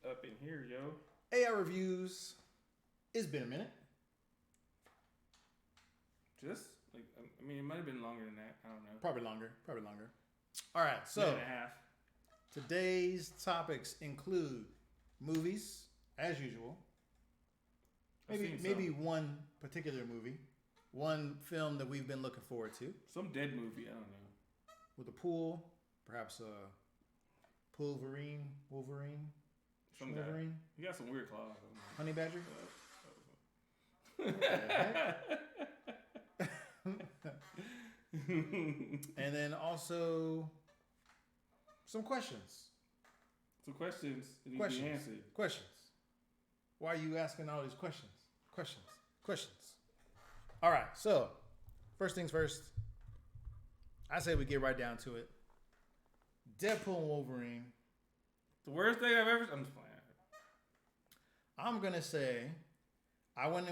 up in here, yo? AIReviews. It's been a minute. Just like I mean, it might have been longer than that. I don't know. Probably longer. All right, so Minute and a half. today's topics include movies, as usual. Maybe one particular movie, one film that we've been looking forward to. Some dead movie. I don't know. With a pool, perhaps a Wolverine, Some guy. Wolverine, He got some weird claws. honey badger. And then also some questions. Some questions that need to be answered. Questions. Why are you asking all these questions? Questions. All right. So, first things first. I say we get right down to it. Deadpool and Wolverine. The worst thing I've ever. I'm just playing. I'm gonna say I went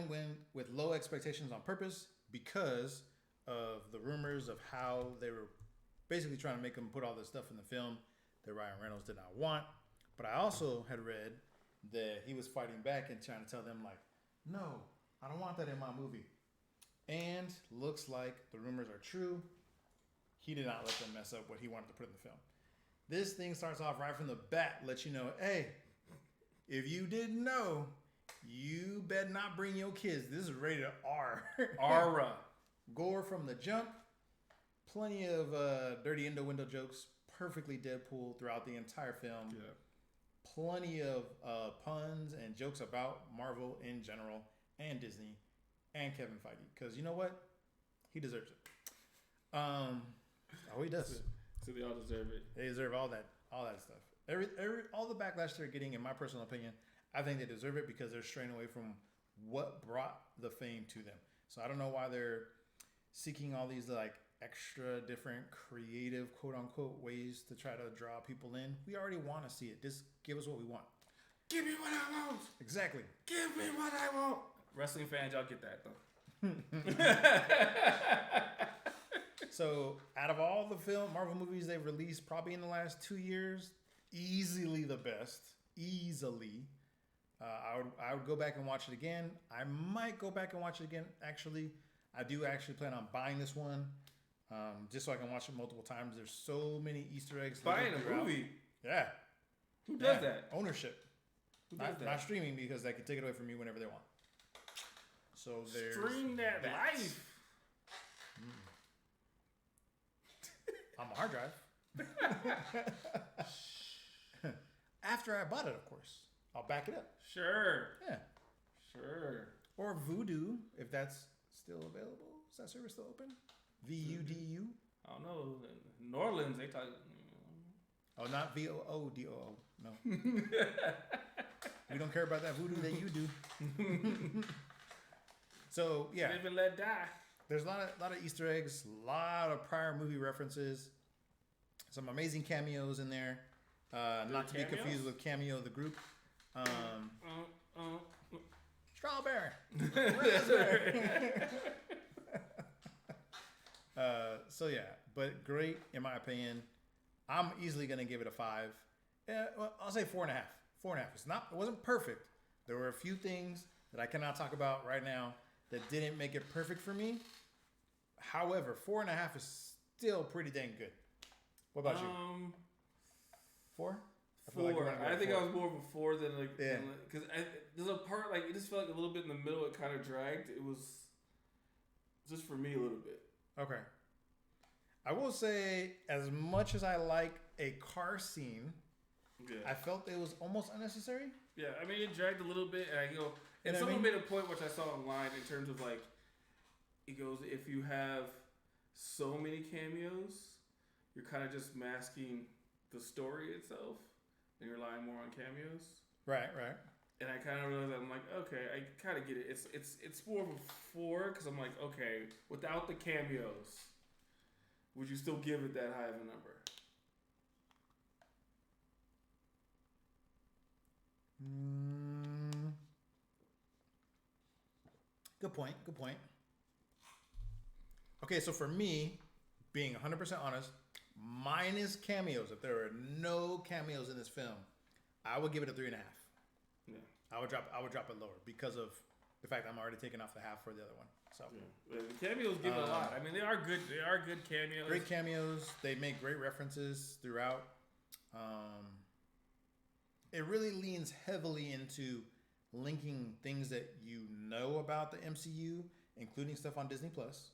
with low expectations on purpose because of the rumors of how they were basically trying to make him put all this stuff in the film that Ryan Reynolds did not want. But I also had read that he was fighting back and trying to tell them like, no, I don't want that in my movie. And looks like the rumors are true. He did not let them mess up what he wanted to put in the film. This thing starts off right from the bat, lets you know, hey, if you didn't know, you better not bring your kids. This is rated R. Aura. Gore from the jump. Plenty of dirty innuendo jokes. Perfectly Deadpool throughout the entire film. Yeah. Plenty of puns and jokes about Marvel in general and Disney and Kevin Feige. Because you know what? He deserves it. Oh, he does. So they all deserve it. They deserve all that stuff. All the backlash they're getting, in my personal opinion, I think they deserve it because they're straying away from what brought the fame to them. So I don't know why they're seeking all these like extra different creative quote unquote ways to try to draw people in. We already want to see it. Just give us what we want. Give me what I want. Exactly. Give me what I want. Wrestling fans, y'all get that though. So out of all the Marvel movies they've released probably in the last 2 years, easily the best. Easily. I would go back and watch it again. I might go back and watch it again. Actually, I do actually plan on buying this one, just so I can watch it multiple times. There's so many Easter eggs. Buying a movie? Yeah. Who does that? Ownership. Who does that? Not streaming because they can take it away from you whenever they want. So there's Stream that life. on my hard drive. After I bought it, of course. I'll back it up. Sure. Yeah. Sure. Or Voodoo, if that's still available. Is that service still open? VUDU? I don't know. In New Orleans, they talk. Oh, not VOODOO. No. We don't care about that voodoo that you do. So, yeah. Live and let die. There's a lot of Easter eggs, a lot of prior movie references, some amazing cameos in there. Not to be confused with Cameo the group. Strawberry. Raspberry. So yeah, but great in my opinion. I'm easily gonna give it a 5. Well, I'll say 4.5. 4.5. It wasn't perfect. There were a few things that I cannot talk about right now that didn't make it perfect for me. However, 4.5 is still pretty dang good. What about you? 4? 4. I think I was more of a 4 than like, because there's a part like it just felt like a little bit in the middle. It kind of dragged. It was just for me a little bit. Okay. I will say, as much as I like a car scene, I felt it was almost unnecessary. Yeah, I mean it dragged a little bit, and and someone made a point which I saw online in terms of like, it goes, if you have so many cameos, you're kind of just masking the story itself. And you're relying more on cameos. Right. And I kind of realized I'm like, okay, I kind of get it. It's more of a 4 because I'm like, okay, without the cameos, would you still give it that high of a number? Good point. Okay, so for me, being 100% honest, minus cameos, if there are no cameos in this film, I would give it a 3.5. Yeah. I would drop it lower because of the fact I'm already taking off the half for the other one. So the cameos give it a lot. I mean, they are good. They are good cameos. Great cameos. They make great references throughout. It really leans heavily into linking things that you know about the MCU, including stuff on Disney Plus,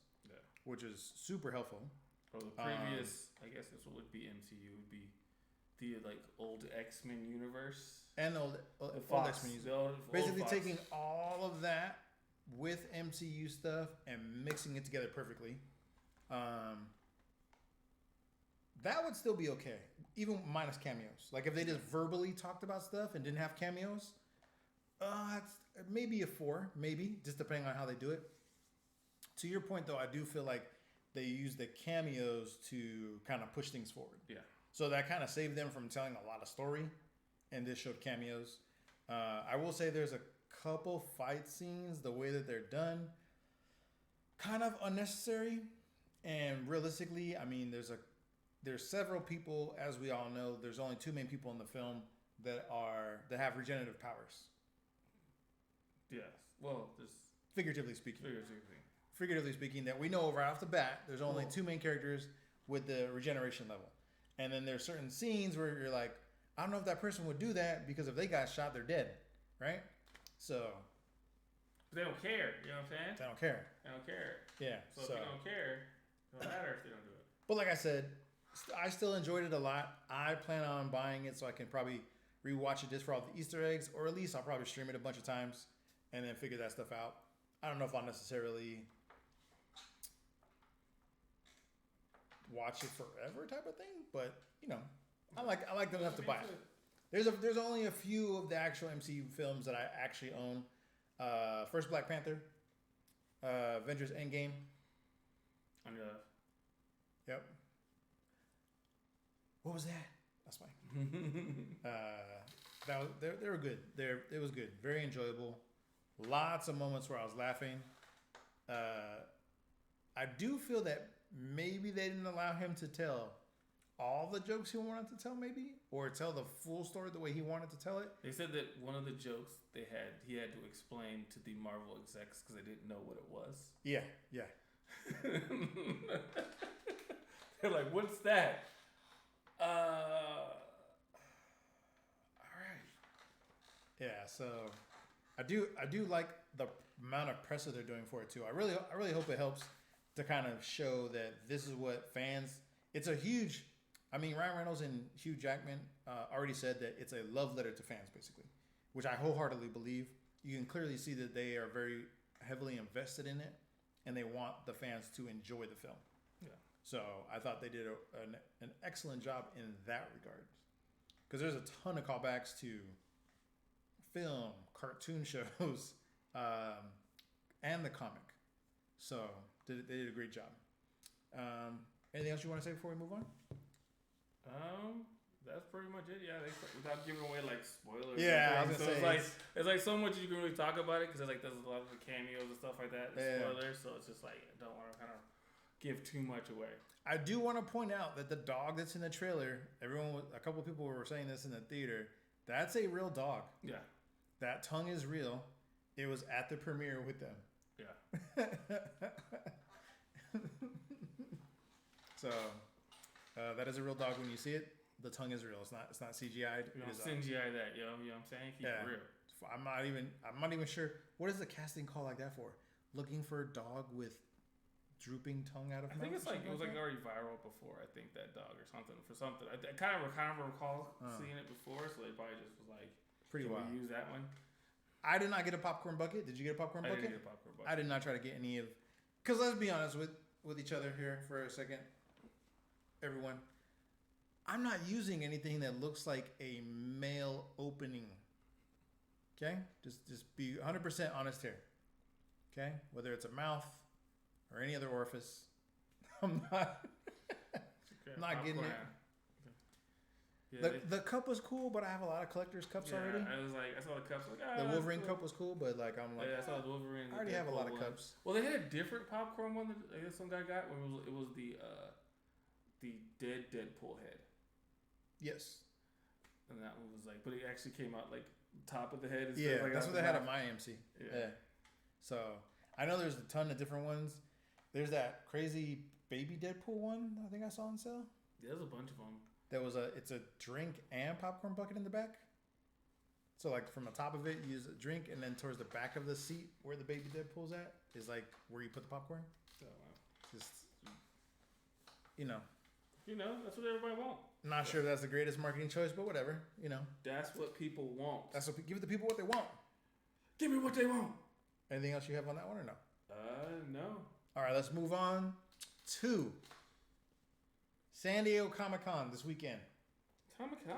which is super helpful. Or the previous, I guess this would be MCU, would be the old X-Men universe and old X-Men universe. Basically, taking all of that with MCU stuff and mixing it together perfectly. That would still be okay, even minus cameos. Like if they just verbally talked about stuff and didn't have cameos, it's maybe a 4, maybe just depending on how they do it. To your point, though, I do feel like they use the cameos to kind of push things forward. Yeah. So that kind of saved them from telling a lot of story, and this showed cameos. I will say there's a couple fight scenes, the way that they're done, kind of unnecessary. And realistically, I mean, there's several people, as we all know. There's only 2 main people in the film that have regenerative powers. Yes. Well, just figuratively speaking, that we know right off the bat. There's only 2 main characters with the regeneration level, and then there's certain scenes where you're like, I don't know if that person would do that because if they got shot, they're dead, right? So they don't care. You know what I'm saying? They don't care. Yeah. So if you don't care, it don't matter if they don't do it. But like I said, I still enjoyed it a lot. I plan on buying it so I can probably rewatch it just for all the Easter eggs, or at least I'll probably stream it a bunch of times and then figure that stuff out. I don't know if I'll necessarily watch it forever type of thing, but I like enough to buy it. There's only a few of the actual MCU films that I actually own. First Black Panther, Avengers Endgame. Yep. What was that? That's fine. They were good. It was good. Very enjoyable. Lots of moments where I was laughing. I do feel that maybe they didn't allow him to tell all the jokes he wanted to tell, maybe, or tell the full story the way he wanted to tell it. They said that one of the jokes he had to explain to the Marvel execs because they didn't know what it was. Yeah. They're like, "What's that?" All right. Yeah, so I do like the amount of press that they're doing for it too. I really hope it helps to kind of show that this is what fans. It's a huge. I mean, Ryan Reynolds and Hugh Jackman already said that it's a love letter to fans, basically, which I wholeheartedly believe. You can clearly see that they are very heavily invested in it, and they want the fans to enjoy the film. Yeah. So I thought they did an excellent job in that regard, because there's a ton of callbacks to film, cartoon shows, and the comic. So they did a great job. Anything else you want to say before we move on? That's pretty much it. Yeah, without giving away spoilers. Yeah, I was gonna say it's so much you can really talk about it because there's a lot of the cameos and stuff like that. Spoilers, so it's just I don't want to kind of give too much away. I do want to point out that the dog that's in the trailer, a couple of people were saying this in the theater. That's a real dog. Yeah, that tongue is real. It was at the premiere with them. Yeah. So that is a real dog when you see it. The tongue is real. It's not CGI'd. You don't CGI that, you know what I'm saying? Keep it real. I'm not even sure. What is the casting call like that for? Looking for a dog with drooping tongue out of mouth? I think it's it was already viral before. I think that dog or something for something. I kind of recall seeing it before, so they probably just was like, pretty wild. Use that one. I did not get a popcorn bucket. Did you get a popcorn bucket? I didn't get a popcorn bucket. I did not try to get any of. Because let's be honest with each other here for a second, everyone. I'm not using anything that looks like a male opening. Okay? Just be 100% honest here. Okay? Whether it's a mouth or any other orifice, I'm not getting it. Yeah, the cup was cool, but I have a lot of collector's cups already. I saw the cups. The Wolverine cup was cool, but I'm like, I saw the Wolverine. I already have a lot of cups. Well, they had a different popcorn one that I guess some guy got. It was the dead Deadpool head. Yes. and that one was like, but it actually came out like top of the head. Yeah, like that's what they had at my AMC. Yeah. So I know there's a ton of different ones. There's that crazy baby Deadpool one I think I saw on sale. There's a bunch of them. It's a drink and popcorn bucket in the back. So like from the top of it, you use a drink, and then towards the back of the seat where the baby Deadpool's at is like where you put the popcorn. Oh, wow. Just, you know, that's what everybody wants. Not sure that's the greatest marketing choice, but whatever. That's what people want. Give the people what they want. Give me what they want. Anything else you have on that one or no? No. All right, let's move on to San Diego Comic-Con this weekend. Comic-Con?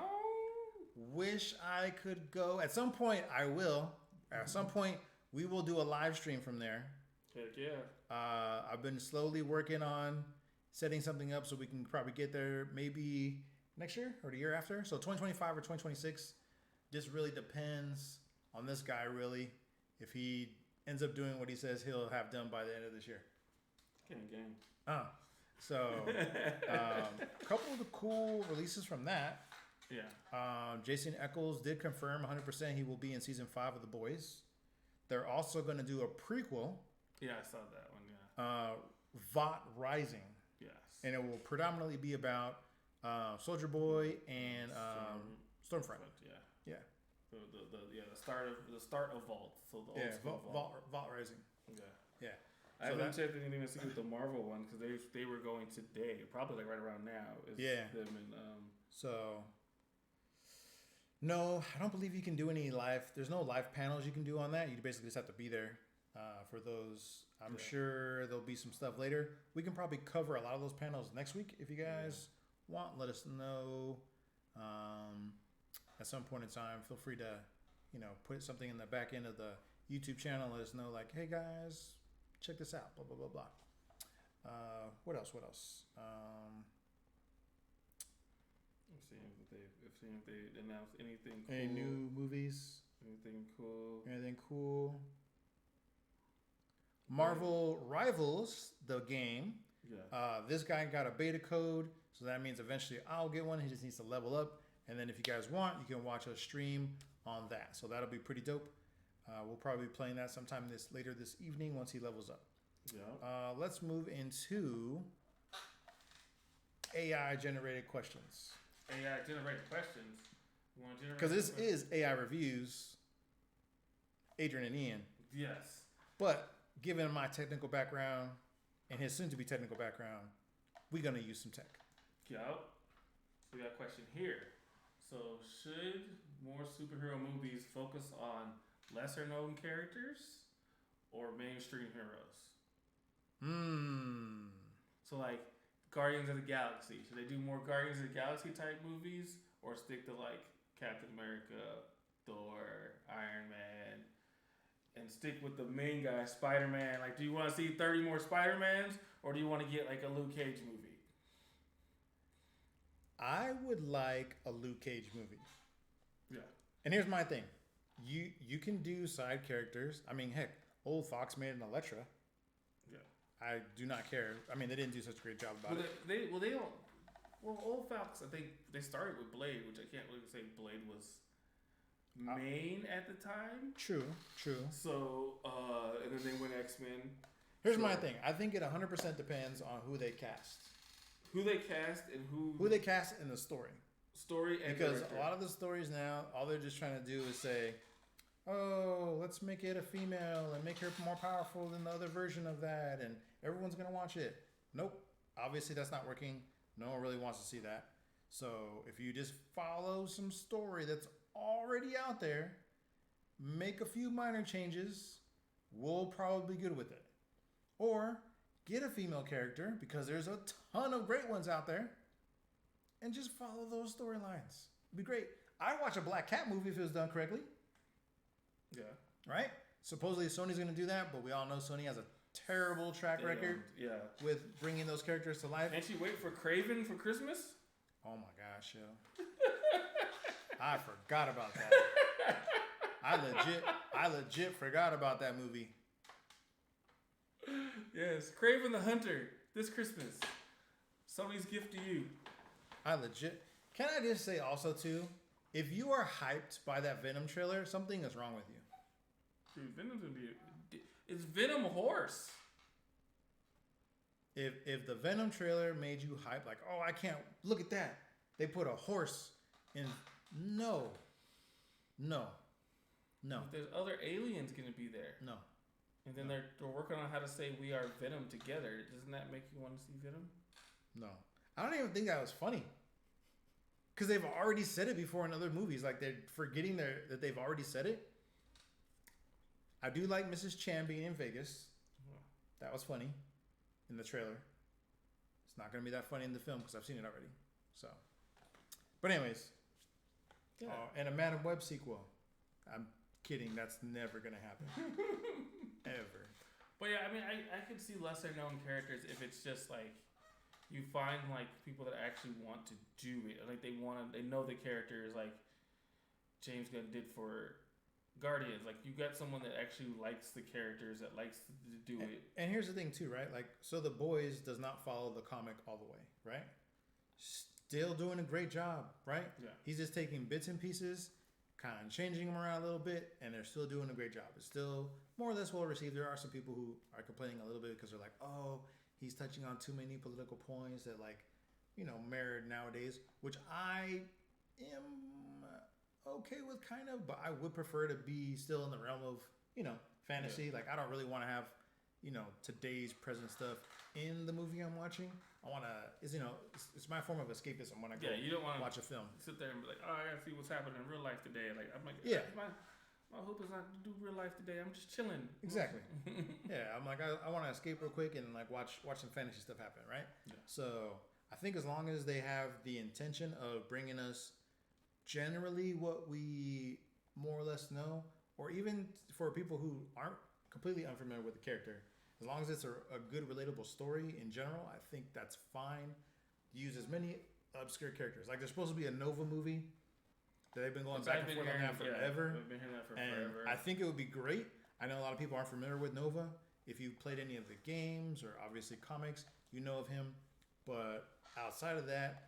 Wish I could go. At some point, I will. At some point, we will do a live stream from there. Heck yeah. I've been slowly working on setting something up so we can probably get there maybe next year or the year after. So 2025 or 2026. Just really depends on this guy, really. If he ends up doing what he says he'll have done by the end of this year. Gang. So a couple of the cool releases from that. Yeah. Jason Eccles did confirm 100% he will be in season 5 of The Boys. They're also going to do a prequel. Yeah, I saw that one. Yeah. Vought Rising. Yes. And it will predominantly be about Soldier Boy and Stormfront. Yeah. The start of Vault. So the old school Vought Rising. Yeah. I haven't checked anything to see with the Marvel one because they were going today, probably like right around now. Them and So no, I don't believe you can do any live. There's no live panels you can do on that. You basically just have to be there for those. I'm sure there'll be some stuff later. We can probably cover a lot of those panels next week if you guys want. Let us know at some point in time. Feel free to put something in the back end of the YouTube channel. Let us know like, hey guys, check this out. Blah blah blah blah. What else? Seeing if they announced anything cool. Any new movies? Anything cool? Marvel Rivals, the game. Yeah. This guy got a beta code, so that means eventually I'll get one. He just needs to level up. And then if you guys want, you can watch a stream on that. So that'll be pretty dope. We'll probably be playing that sometime later this evening once he levels up. Yeah. Let's move into AI generated questions. AI generated questions. Because this is AIReviews, Adrian and Ian. Yes. But given my technical background and his soon-to-be technical background, we're going to use some tech. Yep. So we got a question here. So should more superhero movies focus on lesser-known characters or mainstream heroes? So like Guardians of the Galaxy. Should they do more Guardians of the Galaxy type movies or stick to like Captain America, Thor, Iron Man, and stick with the main guy, Spider-Man? Like, do you want to see 30 more Spider-Mans or do you want to get like a Luke Cage movie? I would like a Luke Cage movie. Yeah. And here's my thing. You can do side characters. I mean, heck, old Fox made an Elektra. Yeah. I do not care. I mean, they didn't do such a great job about it. They don't. Well, old Fox, I think they started with Blade, which I can't really say Blade was main at the time. True. So, and then they went X-Men. Here's my thing. I think it 100% depends on who they cast. Who they cast and who they cast in the story. And because director. A lot of the stories now, all they're just trying to do is say, oh, let's make it a female and make her more powerful than the other version of that, and everyone's gonna watch it. Nope. Obviously, that's not working. No one really wants to see that. So if you just follow some story that's already out there, make a few minor changes, we'll probably be good with it. Or get a female character, because there's a ton of great ones out there, and just follow those storylines. It'd be great. I'd watch a Black Cat movie if it was done correctly. Yeah. Right? Supposedly Sony's going to do that, but we all know Sony has a terrible track record with bringing those characters to life. And she wait for Craven for Christmas? Oh my gosh, yo. I forgot about that. I legit forgot about that movie. Yes, Craven the Hunter this Christmas. Sony's gift to you. Can I just say also too, if you are hyped by that Venom trailer, something is wrong with you. Dude, Venom's gonna be. It's Venom horse. If the Venom trailer made you hype, like, oh, I can't look at that. They put a horse in. No. But there's other aliens gonna be there. No. And then they're working on how to say we are Venom together. Doesn't that make you want to see Venom? No. I don't even think that was funny. Because they've already said it before in other movies. Like, they're forgetting that they've already said it. I do like Mrs. Chan being in Vegas. That was funny in the trailer. It's not going to be that funny in the film because I've seen it already. So, but anyways. Yeah. And a Madam Web sequel. I'm kidding. That's never going to happen. Ever. But yeah, I mean, I could see lesser known characters if it's just like you find like people that actually want to do it. Like they know the characters like James Gunn did for Guardians. Like you got someone that actually likes the characters, that likes to do it. And here's the thing too, right? Like, so The Boys does not follow the comic all the way, right? Still doing a great job, right? Yeah. He's just taking bits and pieces, kind of changing them around a little bit, and they're still doing a great job. It's still more or less well received. There are some people who are complaining a little bit because they're like, oh, he's touching on too many political points that, like, merit nowadays, which I am okay with kind of, but I would prefer to be still in the realm of, fantasy. Yeah. Like, I don't really want to have, today's present stuff in the movie I'm watching. I want to, it's my form of escapism when I go you don't want to watch a film. Sit there and be like, oh, I got to see what's happening in real life today. Like, I'm like, yeah. My hope is not to do real life today. I'm just chilling. Exactly. Yeah, I'm like, I want to escape real quick and like watch some fantasy stuff happen, right? Yeah. So I think as long as they have the intention of bringing us generally what we more or less know, or even for people who aren't completely unfamiliar with the character, as long as it's a good relatable story in general, I think that's fine. Use as many obscure characters. Like there's supposed to be a Nova movie. They've been going back and forth on that forever. We've been hearing that for forever. I think it would be great. I know a lot of people aren't familiar with Nova. If you've played any of the games or obviously comics, you know of him. But outside of that,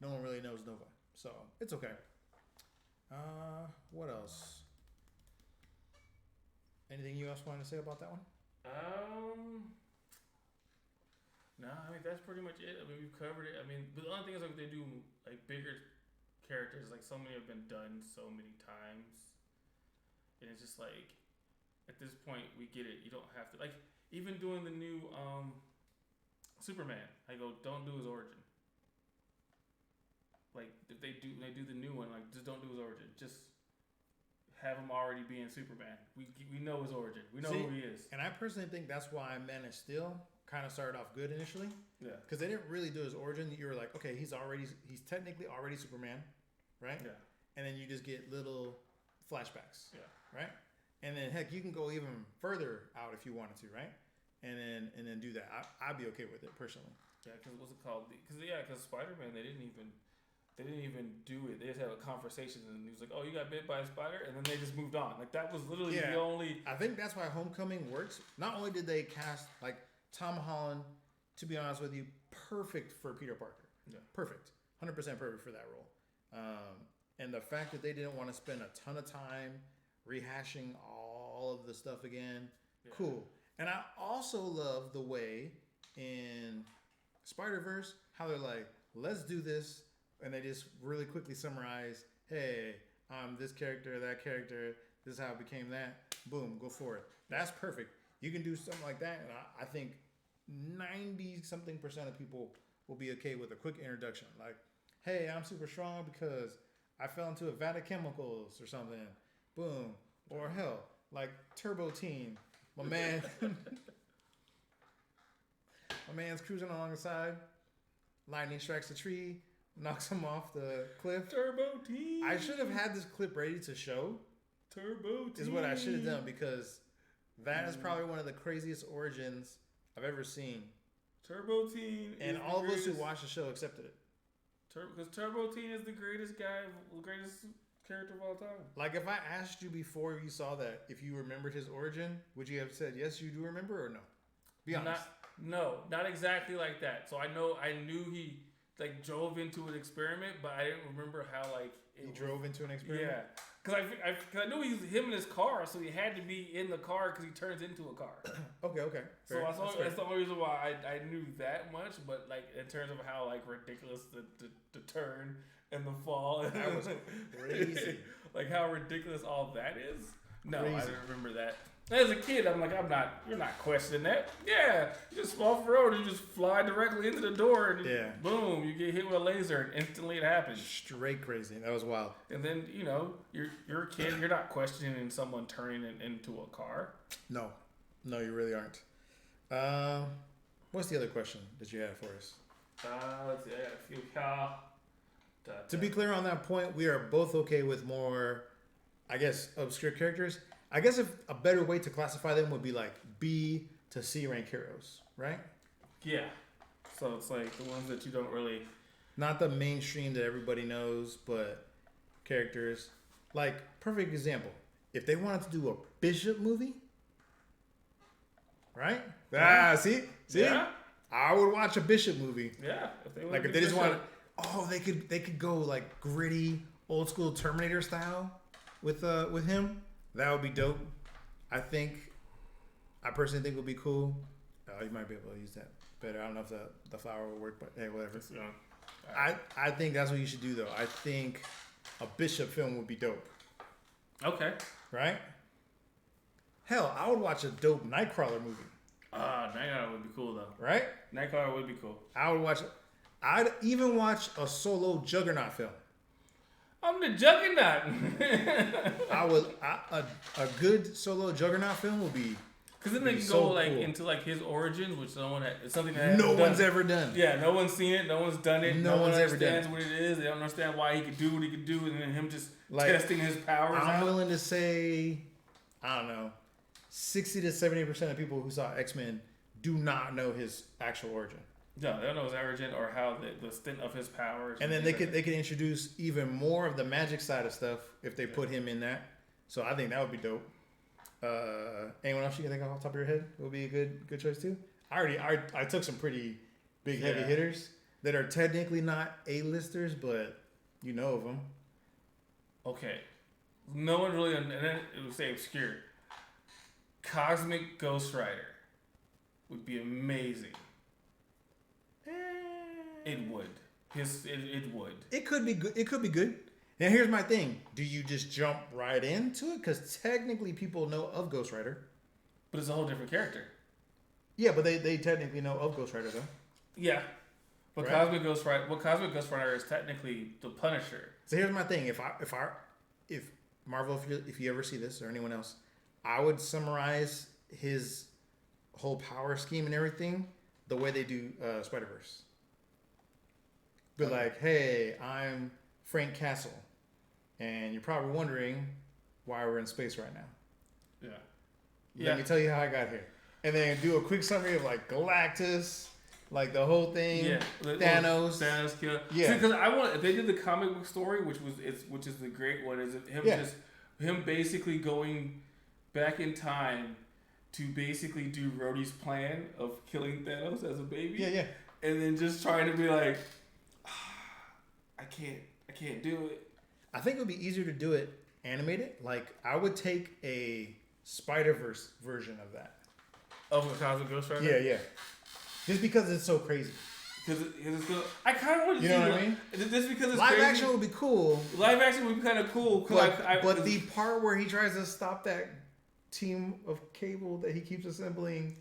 no one really knows Nova. So it's okay. What else? Anything you else wanted to say about that one? No, I mean that's pretty much it. I mean we've covered it. I mean, but the only thing is like they do like bigger characters, like so many have been done so many times, and it's just like at this point we get it. You don't have to like even doing the new Superman. I go, don't do his origin. Like if they do the new one, like just don't do his origin. Just have him already being Superman. We know his origin. We know who he is. And I personally think that's why Man of Steel kind of started off good initially. Yeah. Because they didn't really do his origin. You were like, okay, he's technically already Superman, right? Yeah. And then you just get little flashbacks. Yeah. Right? And then heck, you can go even further out if you wanted to, right? And then do that. I'd be okay with it personally. Yeah, because what's it called? Because Spider-Man, they didn't even do it. They just had a conversation, and he was like, "Oh, you got bit by a spider," and then they just moved on. Like that was literally the only. I think that's why Homecoming works. Not only did they cast like Tom Holland, to be honest with you, perfect for Peter Parker. Yeah, perfect, 100% perfect for that role. And the fact that they didn't want to spend a ton of time rehashing all of the stuff again, cool. And I also love the way in Spider-Verse how they're like, "Let's do this." And they just really quickly summarize, hey, this character, that character, this is how it became that. Boom, go for it. That's perfect. You can do something like that, and I think 90-something% of people will be okay with a quick introduction. Like, hey, I'm super strong because I fell into a vat of chemicals or something. Boom. Or hell, like Turbo Teen. My man's cruising along the side. Lightning strikes a tree. Knocks him off the cliff. Turbo Teen. I should have had this clip ready to show. Turbo Teen is what I should have done because that is probably one of the craziest origins I've ever seen. Turbo Teen, and all of us who watched the show accepted it. Because Turbo Teen is the greatest character of all time. Like if I asked you before you saw that if you remembered his origin, would you have said yes, you do remember, or no? Be honest. Not exactly like that. So I knew he like drove into an experiment, but I didn't remember how like he drove into an experiment. Yeah, because I knew he was him in his car, so he had to be in the car because he turns into a car. Okay. Fair. So that's the only reason why I knew that much. But like in terms of how like ridiculous the turn and the fall, that was crazy. Like how ridiculous all that is. No, crazy. I didn't remember that. As a kid, I'm like, you're not questioning that. Yeah, you just fall off the road, you just fly directly into the door, and boom, you get hit with a laser, and instantly it happens. Straight crazy. That was wild. And then, you're a kid, you're not questioning someone turning into a car. No, you really aren't. What's the other question that you had for us? Let's see, I got a few. To be clear on that point, we are both okay with more, I guess, obscure characters. I guess if a better way to classify them would be like B to C rank heroes, right? Yeah. So it's like the ones that you don't really... Not the mainstream that everybody knows, but characters. Like, perfect example. If they wanted to do a Bishop movie, right? Yeah. See? Yeah. I would watch a Bishop movie. Yeah. If they just want... Oh, they could go like gritty, old school Terminator style with him. That would be dope. I personally think it would be cool. You might be able to use that better. I don't know if the flower will work, but hey, whatever. Right. I think that's what you should do, though. I think a Bishop film would be dope. Okay. Right? Hell, I would watch a dope Nightcrawler movie. Nightcrawler would be cool, though. Right? Nightcrawler would be cool. I'd even watch a solo Juggernaut film. I'm the Juggernaut. A good solo Juggernaut film would be. Because then they can so go like cool. into like his origins, which it's something that no one's ever done. Yeah, no one's seen it, no one's done it, no one ever done understands what it is. They don't understand why he could do what he could do, and then him just testing his powers. I'm willing to say, I don't know, 60 to 70% of people who saw X-Men do not know his actual origin. No, they don't know his origin or how the stint of his powers. And then they could introduce even more of the magic side of stuff if they put him in that. So I think that would be dope. Anyone else you can think of off the top of your head would be a good choice too? I took some pretty big heavy hitters that are technically not A-listers, but you know of them. Okay. No one really, and then it would say obscure. Cosmic Ghost Rider would be amazing. It would. It would. It could be good. It could be good. Now here's my thing. Do you just jump right into it? Because technically people know of Ghost Rider. But it's a whole different character. Yeah, but they technically know of Ghost Rider though. Yeah. But right? Cosmic Ghost Rider is technically the Punisher. So here's my thing. If Marvel, if you ever see this or anyone else, I would summarize his whole power scheme and everything the way they do Spider-Verse. But like, hey, I'm Frank Castle, and you're probably wondering why we're in space right now. Yeah. Let me tell you how I got here, and then do a quick summary of like Galactus, like the whole thing. Yeah. Thanos kill. Yeah. Because if they did the comic book story, which is the great one, is him basically going back in time to basically do Rhodey's plan of killing Thanos as a baby. Yeah. And then just trying to be like, I can't do it. I think it would be easier to do it animated. Like, I would take a Spider-Verse version of that. Of a Cosmic Ghost Rider? Yeah. Just because it's so crazy. Because it's cool. I kind of want to see You know what I mean? Just because it's live crazy. action would be cool. Live action would be kind of cool. But the part where he tries to stop that team of Cable that he keeps assembling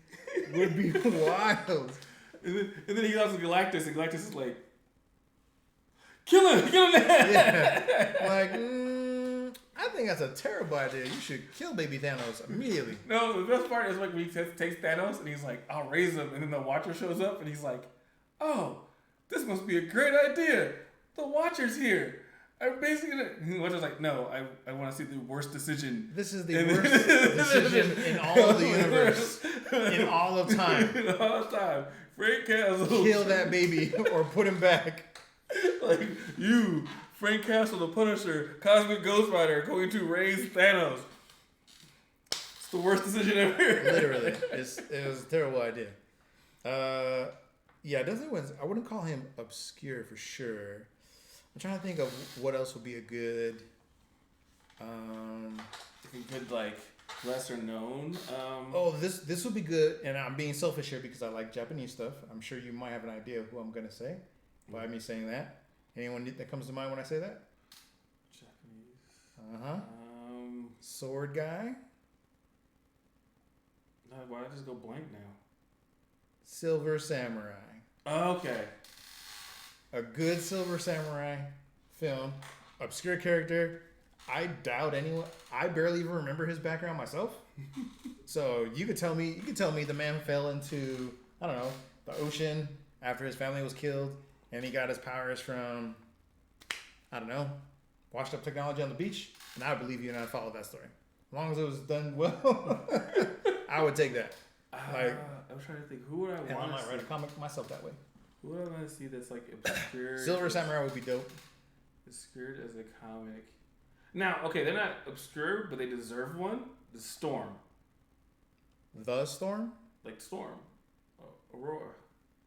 would be wild. And then he goes to Galactus, and Galactus is like, kill him! Yeah. Like, I think that's a terrible idea. You should kill baby Thanos immediately. No, the best part is like when he takes Thanos and he's like, I'll raise him, and then the Watcher shows up and he's like, oh, this must be a great idea. The Watcher's here. I'm basically gonna. The Watcher's like, no, I want to see the worst decision. This is the worst decision in all of the universe. In all of time. In all of time. Frank Castle. Kill that baby or put him back. Like, you, Frank Castle, the Punisher, Cosmic Ghost Rider, going to raise Thanos. It's the worst decision ever. Literally. It was a terrible idea. Yeah, definitely was. I wouldn't call him obscure for sure. I'm trying to think of what else would be a good. A good like lesser known. This would be good, and I'm being selfish here because I like Japanese stuff. I'm sure you might have an idea of who I'm gonna say by me saying that. Anyone that comes to mind when I say that? Japanese. Sword guy. Why did I just go blank now? Silver Samurai. Okay. A good Silver Samurai film. Obscure character. I doubt anyone. I barely even remember his background myself. So you could tell me the man fell into, I don't know, the ocean after his family was killed, and he got his powers from, I don't know, washed up technology on the beach, and I would believe you and I'd follow that story. As long as it was done well, I would take that. I was trying to think, who would I want to see? I might write a comic myself that way. Who would I want to see that's like obscure? Silver Samurai would be dope. Obscured as a comic. Now, okay, they're not obscure, but they deserve one. The Storm. The Storm? Like Storm. Aurora.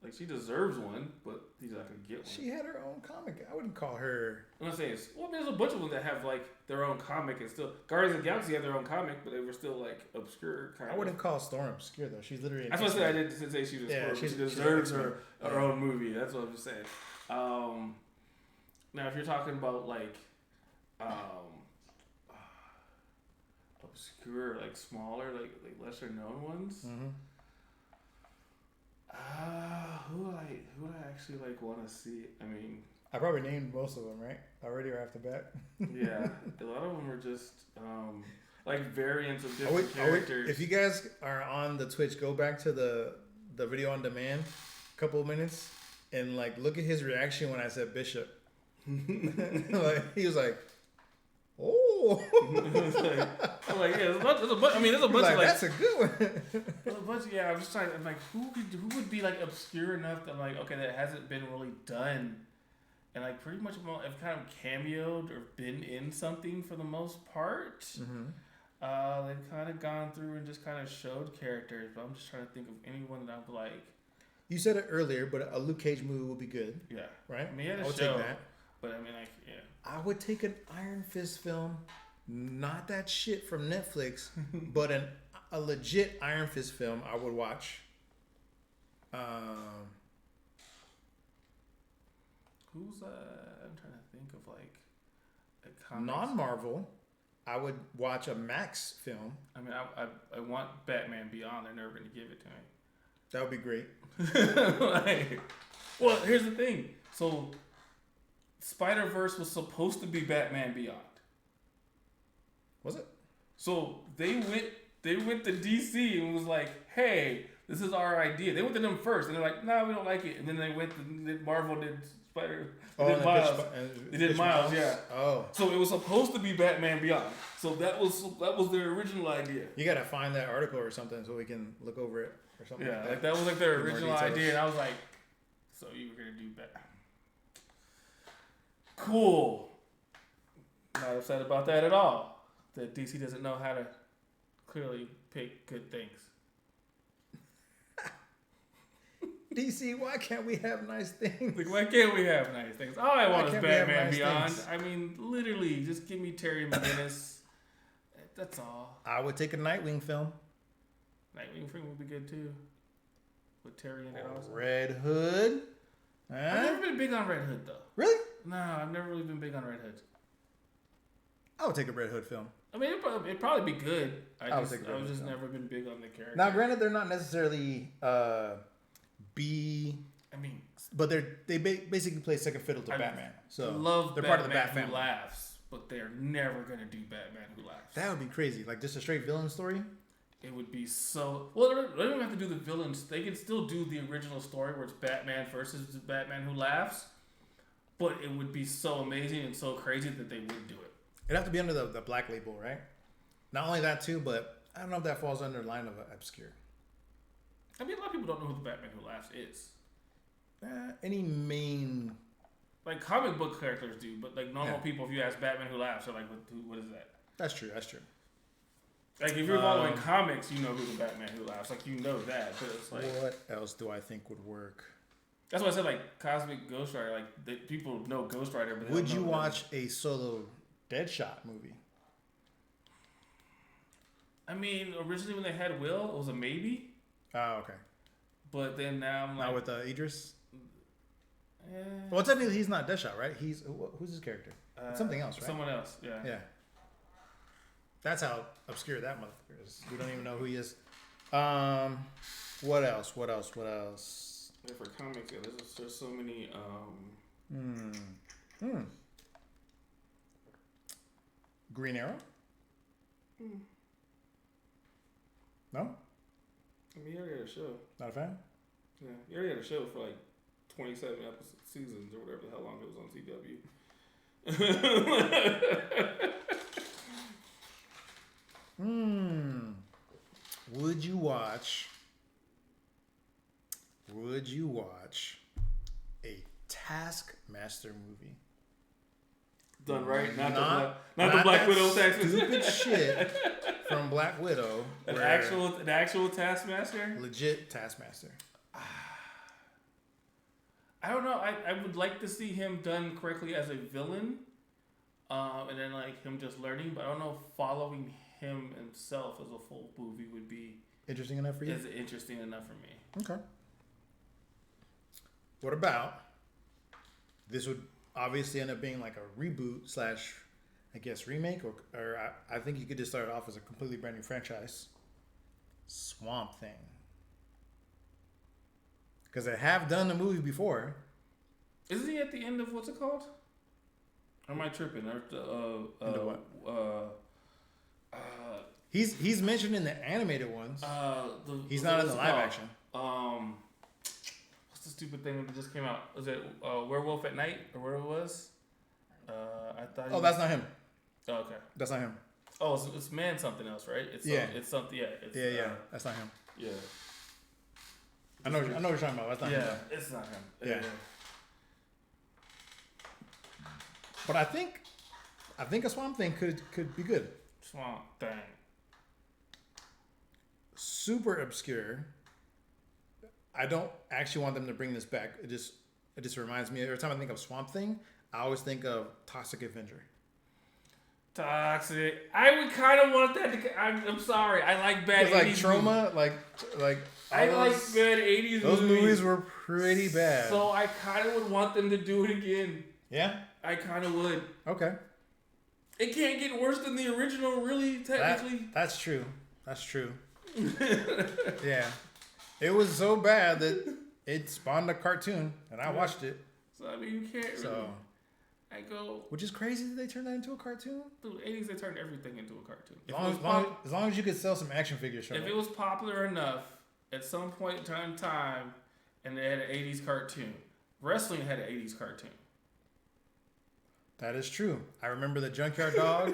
Like, she deserves one, but he's not going to get one. She had her own comic. I wouldn't call her... I'm not saying... Well, there's a bunch of them that have, like, their own comic and still... Guardians of the Galaxy have their own comic, but they were still, like, obscure kind of. I wouldn't call Storm obscure, though. She's literally... That's what I said. I didn't say she was obscure. She deserves her own movie. That's what I'm just saying. Now, if you're talking about, like... obscure, like smaller, like lesser known ones. Mm-hmm. Who would I actually like want to see? I mean, I probably named most of them, right? Already or after bat. Yeah, a lot of them are just like variants of different characters. If you guys are on the Twitch, go back to the video on demand, a couple of minutes, and like look at his reaction when I said Bishop. Like he was like, "Oh." I'm like, yeah, there's a bunch. I mean, there's a bunch of like. That's a good one. There's a bunch. Yeah, I'm just trying. I'm like, who would be like obscure enough that like, okay, that hasn't been really done, and like pretty much have kind of cameoed or been in something for the most part. Mm-hmm. They've kind of gone through and just kind of showed characters, but I'm just trying to think of anyone that I'm like. You said it earlier, but a Luke Cage movie would be good. Yeah. Right. I mean, he had a would show, take that. But I mean, like, yeah. I would take an Iron Fist film, not that shit from Netflix, but a legit Iron Fist film I would watch. Who's I'm trying to think of like a comics. Non-Marvel, I would watch a Max film. I mean, I want Batman Beyond. They're never going to give it to me. That would be great. Well, here's the thing. So, Spider-Verse was supposed to be Batman Beyond. Was it? So they went to DC and was like, "Hey, this is our idea." They went to them first, and they're like, "Nah, we don't like it." And then they went to Marvel did Spider. Did Miles. They did Miles, yeah. Oh. So it was supposed to be Batman Beyond. So that was their original idea. You gotta find that article or something so we can look over it or something. Yeah, like that was like their original idea, and I was like, "So you were gonna do Batman? Cool." Not upset about that at all. That DC doesn't know how to clearly pick good things. DC, why can't we have nice things? Like, why can't we have nice things? All I want is Batman nice Beyond. things? I mean, literally, just give me Terry McGinnis. That's all. I would take a Nightwing film. Nightwing film would be good too. With Terry in it also. Red Hood. I've never been big on Red Hood though. Really? No, I've never really been big on Red Hood. I would take a Red Hood film. I mean, it'd probably be good. I've just film. never been big on the character. Now, granted, they're not necessarily but they basically play second fiddle to Batman. So I love they're Batman part of the Bat family. Who laughs, but they're never gonna do Batman Who Laughs. That would be crazy. Like just a straight villain story. It would be so. Well, they don't even have to do the villains. They can still do the original story where it's Batman versus Batman Who Laughs, but it would be so amazing and so crazy that they would do it. It'd have to be under the Black Label, right? Not only that too, but I don't know if that falls under the line of obscure. I mean, a lot of people don't know who the Batman Who Laughs is. Any main... Like, comic book characters do, but, like, normal people, if you ask Batman Who Laughs, they're like, what is that? That's true. Like, if you're following comics, you know who the Batman Who Laughs. Like, you know that, but it's like... What else do I think would work? That's why I said like Cosmic Ghost Rider. Like people know Ghost Rider, but would you watch a solo Deadshot movie? I mean, originally when they had Will, it was a maybe. Oh, okay. But then now I'm like, not with Idris. Well, technically he's not Deadshot, right? Who's his character? It's something else, right? Someone else, yeah. Yeah. That's how obscure that motherfucker is. We don't even know who he is. What else? Yeah, for comics, yeah, there's so many. Green Arrow? No? I mean, he already had a show. Not a fan? Yeah, he already had a show for like 27 seasons or whatever the hell long it was on CW. Would you watch a Taskmaster movie? Done right, not the Black Widow Taskmaster. Stupid shit from Black Widow. An actual Taskmaster. Legit Taskmaster. I don't know. I would like to see him done correctly as a villain, and then like him just learning. But I don't know if following him himself as a full movie would be interesting enough for you. Is interesting enough for me? Okay. What about this? Would obviously end up being like a reboot / I guess remake, or I think you could just start it off as a completely brand new franchise. Swamp Thing. Because they have done the movie before. Isn't he at the end of what's it called? Or am I tripping? Or what? He's mentioned in the animated ones. He's not in the live action. What's the stupid thing that just came out? Was it Werewolf at Night or where it was? I thought. That's not him. Oh, okay. That's not him. Oh, it's man something else, right? It's something. Yeah. That's not him. Yeah. I know what you're talking about. That's not him. Yeah, it's not him. Yeah. But I think a Swamp Thing could be good. Swamp Thing. Super obscure. I don't actually want them to bring this back. It just reminds me, every time I think of Swamp Thing, I always think of Toxic Avenger. Toxic. I would kind of want that to. I'm sorry. I like bad 80s. Like Trauma, like. I like bad 80s. Those movies were pretty bad. So I kind of would want them to do it again. Yeah. I kind of would. Okay. It can't get worse than the original, really. Technically. That's true. Yeah. It was so bad that it spawned a cartoon, and I watched it. So I mean, you can't really. So. I go. Which is crazy that they turned that into a cartoon. Dude, 80s they turned everything into a cartoon. As long as you could sell some action figures from it. If it was popular enough, at some point in time, and they had an 80s cartoon. Wrestling had an 80s cartoon. That is true. I remember the Junkyard Dog,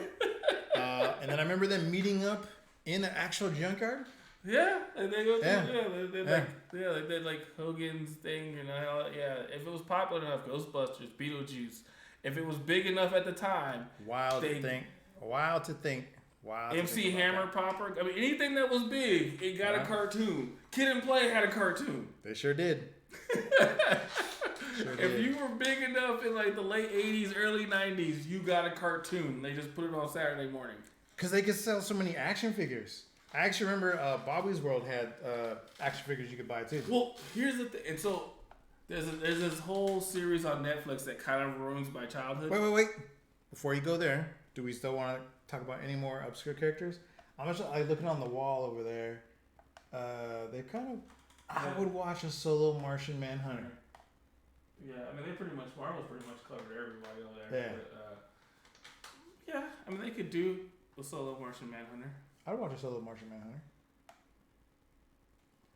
and then I remember them meeting up in the actual junkyard. Yeah, and they go. They did like Hogan's thing, you know. Yeah, if it was popular enough, Ghostbusters, Beetlejuice. If it was big enough at the time, wild to think. MC Hammer Popper. I mean, anything that was big, it got a cartoon. Kid and Play had a cartoon. They sure did. If you were big enough in like the late 80s, early 90s, you got a cartoon. They just put it on Saturday morning. Because they could sell so many action figures. I actually remember Bobby's World had action figures you could buy too. Well, here's the thing. And so there's this whole series on Netflix that kind of ruins my childhood. Wait. Before you go there, do we still want to talk about any more obscure characters? I'm just looking on the wall over there. They kind of... I would watch a solo Martian Manhunter. Yeah, I mean, Marvel's pretty much covered everybody over there. Yeah. But, yeah, I mean, they could do a solo Martian Manhunter. I'd watch a solo Martian Manhunter.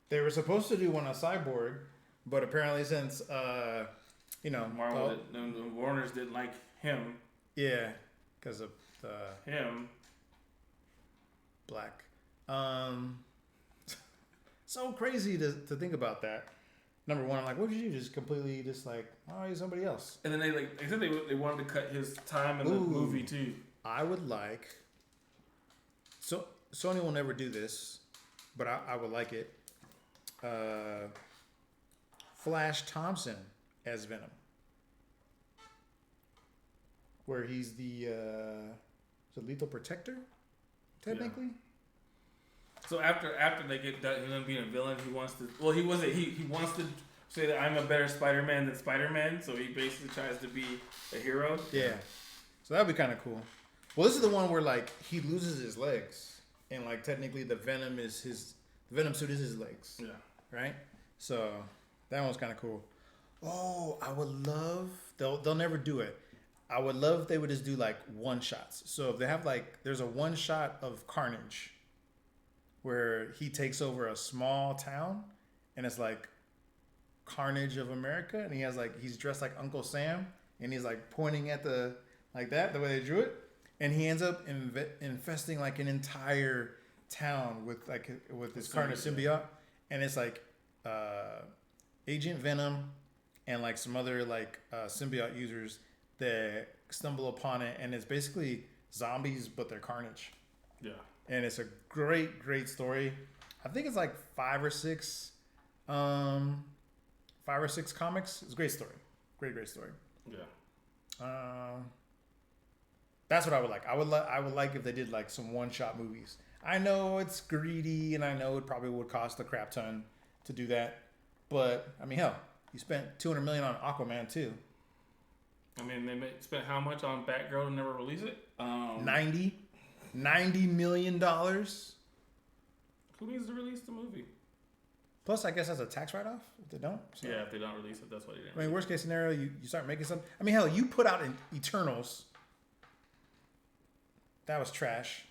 They were supposed to do one on Cyborg, but apparently since, Marvel Warner's didn't like him. Yeah, because of him. Black. So crazy to think about that. Number one, I'm like, what did you do? Just completely he's somebody else. And then they said they wanted to cut his time in the movie too. I would like. So Sony will never do this, but I would like it. Flash Thompson as Venom, where he's the lethal protector, technically. Yeah. So after they get done him being a villain, he wants to. Well, he wasn't. He wants to say that I'm a better Spider-Man than Spider-Man. So he basically tries to be a hero. Yeah. So that'd be kind of cool. Well, this is the one where like he loses his legs, and like technically the Venom suit is his legs. Yeah. Right. So that one's kind of cool. Oh, I would love. They'll never do it. I would love if they would just do like one shots. So if they have like, there's a one shot of Carnage, where he takes over a small town, and it's like Carnage of America, and he has like he's dressed like Uncle Sam, and he's like pointing at the the way they drew it, and he ends up infesting like an entire town with this Carnage symbiote, and it's like Agent Venom and like some other like symbiote users that stumble upon it, and it's basically zombies but they're Carnage. Yeah. And it's a great story. I think it's like 5 or 6 comics. It's a great story. Great story. Yeah. That's what I would like. I would like if they did like some one-shot movies. I know it's greedy, and I know it probably would cost a crap ton to do that. But I mean, hell, you spent $200 million on Aquaman too. I mean, they spent how much on Batgirl and never release it? $90 million. Who needs to release the movie? Plus, I guess that's a tax write-off if they don't. So. Yeah, if they don't release it, that's why they didn't. I mean, worst case scenario, you start making something. I mean, hell, you put out in Eternals. That was trash.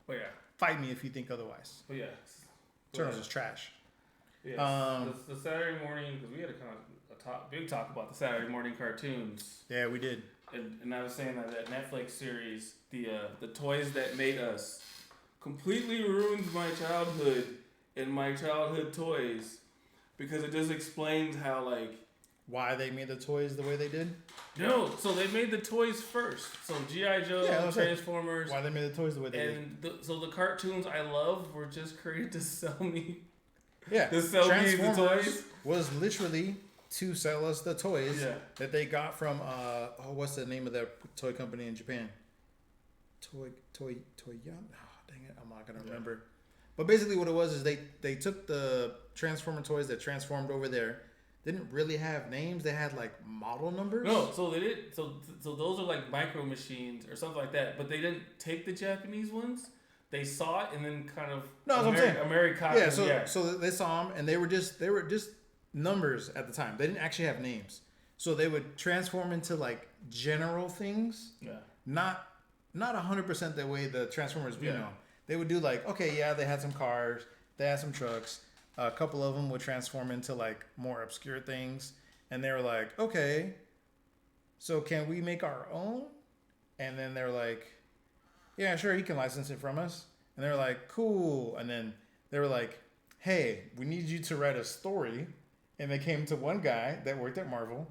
But yeah. Fight me if you think otherwise. But yeah. Eternals is trash. Yeah. The Saturday morning, because we had a big talk about the Saturday morning cartoons. Yeah, we did. And I was saying that Netflix series, the toys that made us, completely ruins my childhood and my childhood toys, because it just explains how like why they made the toys the way they did. No, so they made the toys first. So G.I. Joe, Transformers. Why they made the toys the way they did. And so the cartoons I love were just created to sell me. Yeah, to sell me the toys. Was literally to sell us the toys that they got from what's the name of that toy company in Japan? Toy. Oh, dang it, I'm not gonna remember. But basically, what it was is they took the Transformer toys that transformed over there. Didn't really have names. They had like model numbers. No, so they did. So those are like micro machines or something like that. But they didn't take the Japanese ones. They saw it and then kind of America. Yeah, so they saw them and they were just numbers at the time. They didn't actually have names. So they would transform into like general things. Yeah. Not 100% the way the Transformers we know. They would do like, okay, yeah, they had some cars, they had some trucks. A couple of them would transform into like more obscure things, and they were like, okay, so can we make our own? And then they're like, yeah, sure, you can license it from us. And they're like, cool. And then they were like, hey, we need you to write a story. And they came to one guy that worked at Marvel,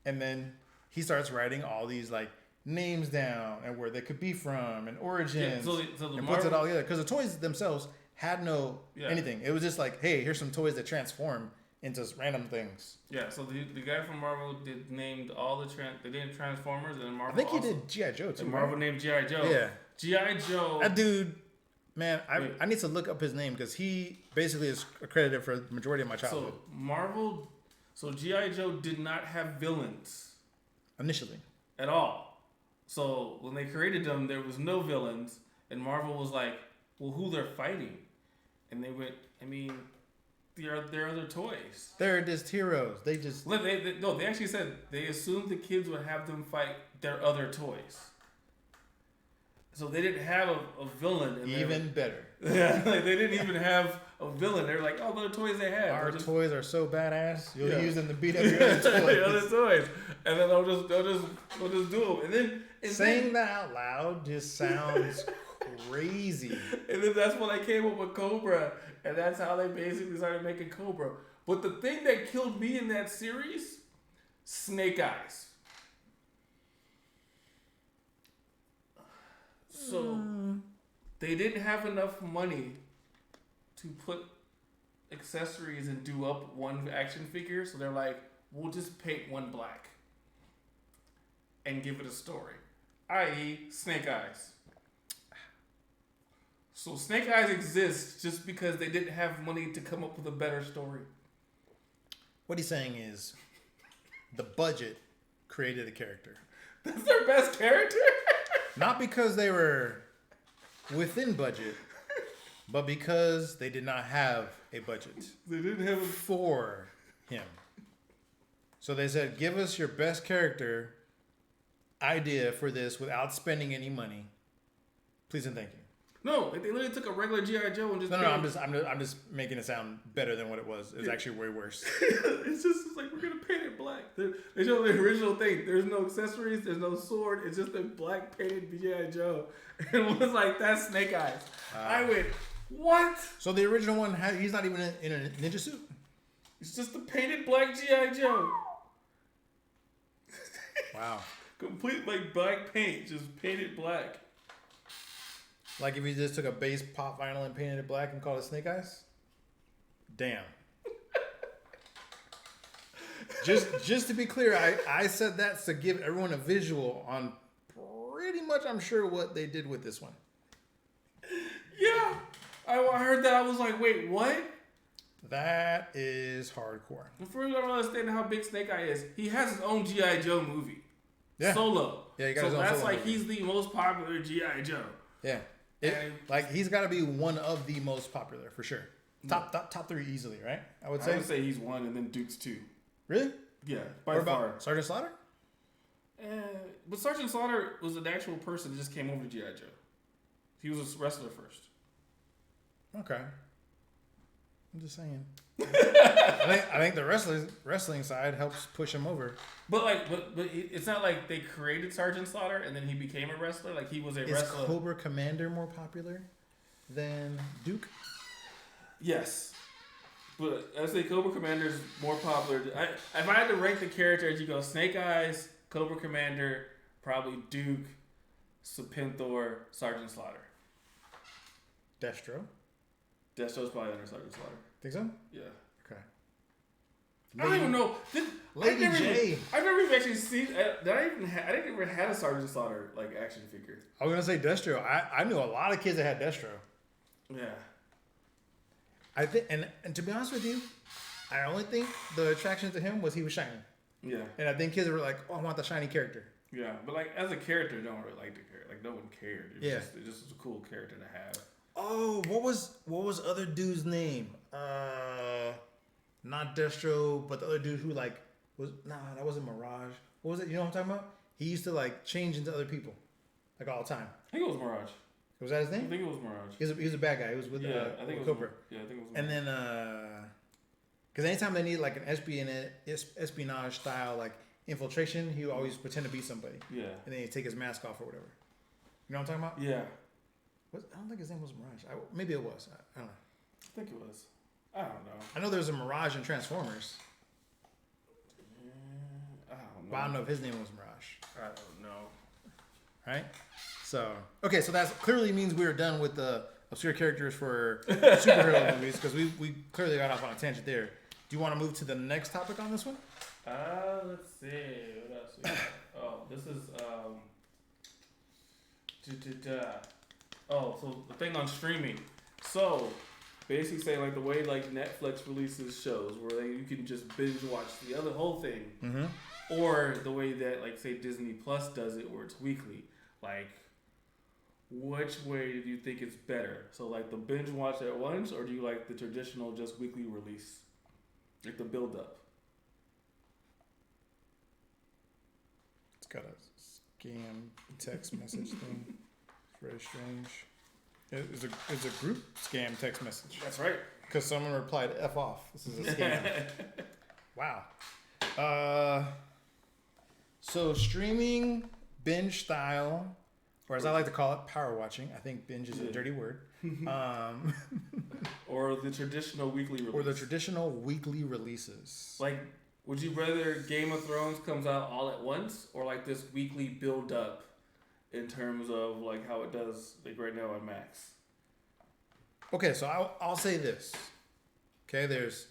and then he starts writing all these like names down and where they could be from and origins, and puts it all together, because the toys themselves had no anything. It was just like, hey, here's some toys that transform into random things. Yeah, so the guy from Marvel named all they named Transformers, and then Marvel. I think he did G.I. Joe too. And Marvel named G.I. Joe. Yeah, G.I. Joe. That dude, man, I need to look up his name, because he basically is accredited for the majority of my childhood. So G.I. Joe did not have villains initially at all. So when they created them, there was no villains, and Marvel was like, well, who they're fighting? And they went, I mean, they're other toys. They're just heroes. They just... They actually said they assumed the kids would have them fight their other toys. So they didn't have a villain. Even better. Yeah, like they didn't even have a villain. They were like, oh, the toys they have. Our toys are so badass. You'll use them to beat up your other toys. Your other toys. And then they'll just do them. And then... Saying that out loud just sounds... crazy. And then that's when they came up with Cobra, and that's how they basically started making Cobra. But the thing that killed me in that series, Snake Eyes. So they didn't have enough money to put accessories and do up one action figure, so they're like, we'll just paint one black and give it a story, i.e., Snake Eyes. So Snake Eyes exists just because they didn't have money to come up with a better story. What he's saying is, the budget created a character. That's their best character? Not because they were within budget, but because they did not have a budget. They didn't have for him. So they said, give us your best character idea for this without spending any money. Please and thank you. No, like they literally took a regular G.I. Joe and just... No, I'm just making it sound better than what it was. It was actually way worse. It's like, we're going to paint it black. They show the original thing. There's no accessories. There's no sword. It's just a black painted G.I. Joe. And it was like, that's Snake Eyes. I went, what? So the original one, he's not even in a ninja suit? It's just a painted black G.I. Joe. Wow. Complete like black paint. Just painted black. Like if you just took a bass pop vinyl and painted it black and called it Snake Eyes? Damn. Just to be clear, I said that to give everyone a visual on pretty much, I'm sure, what they did with this one. Yeah. I heard that. I was like, wait, what? That is hardcore. Before you don't understand how big Snake Eye is, he has his own G.I. Joe movie. Yeah. Solo. Yeah, he got his own that's solo like movie. He's the most popular G.I. Joe. Yeah. Like he's got to be one of the most popular for sure. Top three easily, right? I would say he's one, and then Duke's two. Really? Yeah, by far. About Sergeant Slaughter? But Sergeant Slaughter was an actual person that just came over to G.I. Joe. He was a wrestler first. Okay. I'm just saying. I think the wrestling side helps push him over. But it's not like they created Sergeant Slaughter and then he became a wrestler. Like he was a wrestler. Is Cobra Commander more popular than Duke? Yes. But I say Cobra Commander is more popular. If I had to rank the characters, you go Snake Eyes, Cobra Commander, probably Duke, Serpentor, Sergeant Slaughter. Destro's probably under Sergeant Slaughter. Think so? Yeah. Okay. I don't even know. Lady J. I've never even actually seen. I didn't even have a Sergeant Slaughter like action figure. I was gonna say Destro. I knew a lot of kids that had Destro. Yeah. I think, and to be honest with you, I only think the attraction to him was he was shiny. Yeah. And I think kids were like, "Oh, I want the shiny character." Yeah, but like as a character, no one really liked the character. Like no one cared. It just was a cool character to have. Oh, what was other dude's name? Not Destro, but the other dude who like that wasn't Mirage. What was it? You know what I'm talking about? He used to like change into other people, like all the time. I think it was Mirage. Was that his name? I think it was Mirage. He was a bad guy. He was with I think it was Cobra. Yeah, I think it was. And then because anytime they need like an espionage style like infiltration, he would always pretend to be somebody. Yeah. And then he'd take his mask off or whatever. You know what I'm talking about? Yeah. I don't think his name was Mirage. Maybe it was. I don't know. I think it was. I don't know. I know there's a Mirage in Transformers. I don't know. But I don't know if his name was Mirage. I don't know. Right? So, okay, so that clearly means we're done with the obscure characters for superhero movies because we clearly got off on a tangent there. Do you want to move to the next topic on this one? Let's see. What else we got? Oh, this is Oh, so the thing on streaming. So basically saying like the way like Netflix releases shows where you can just binge watch the whole thing, or the way that like say Disney Plus does it where it's weekly. Like, which way do you think it's better? So like the binge watch at once, or do you like the traditional just weekly release, like the build up? It's got a scam text message thing. It's very strange. It's a group scam text message. That's right. Because someone replied F off. This is a scam. Wow. So streaming binge style, or as I like to call it, power watching. I think binge is a dirty word. Or the traditional weekly release. Or the traditional weekly releases. Like, would you rather Game of Thrones comes out all at once, or like this weekly build up in terms of like how it does like right now on Max? Okay, so I'll say this. Okay, there's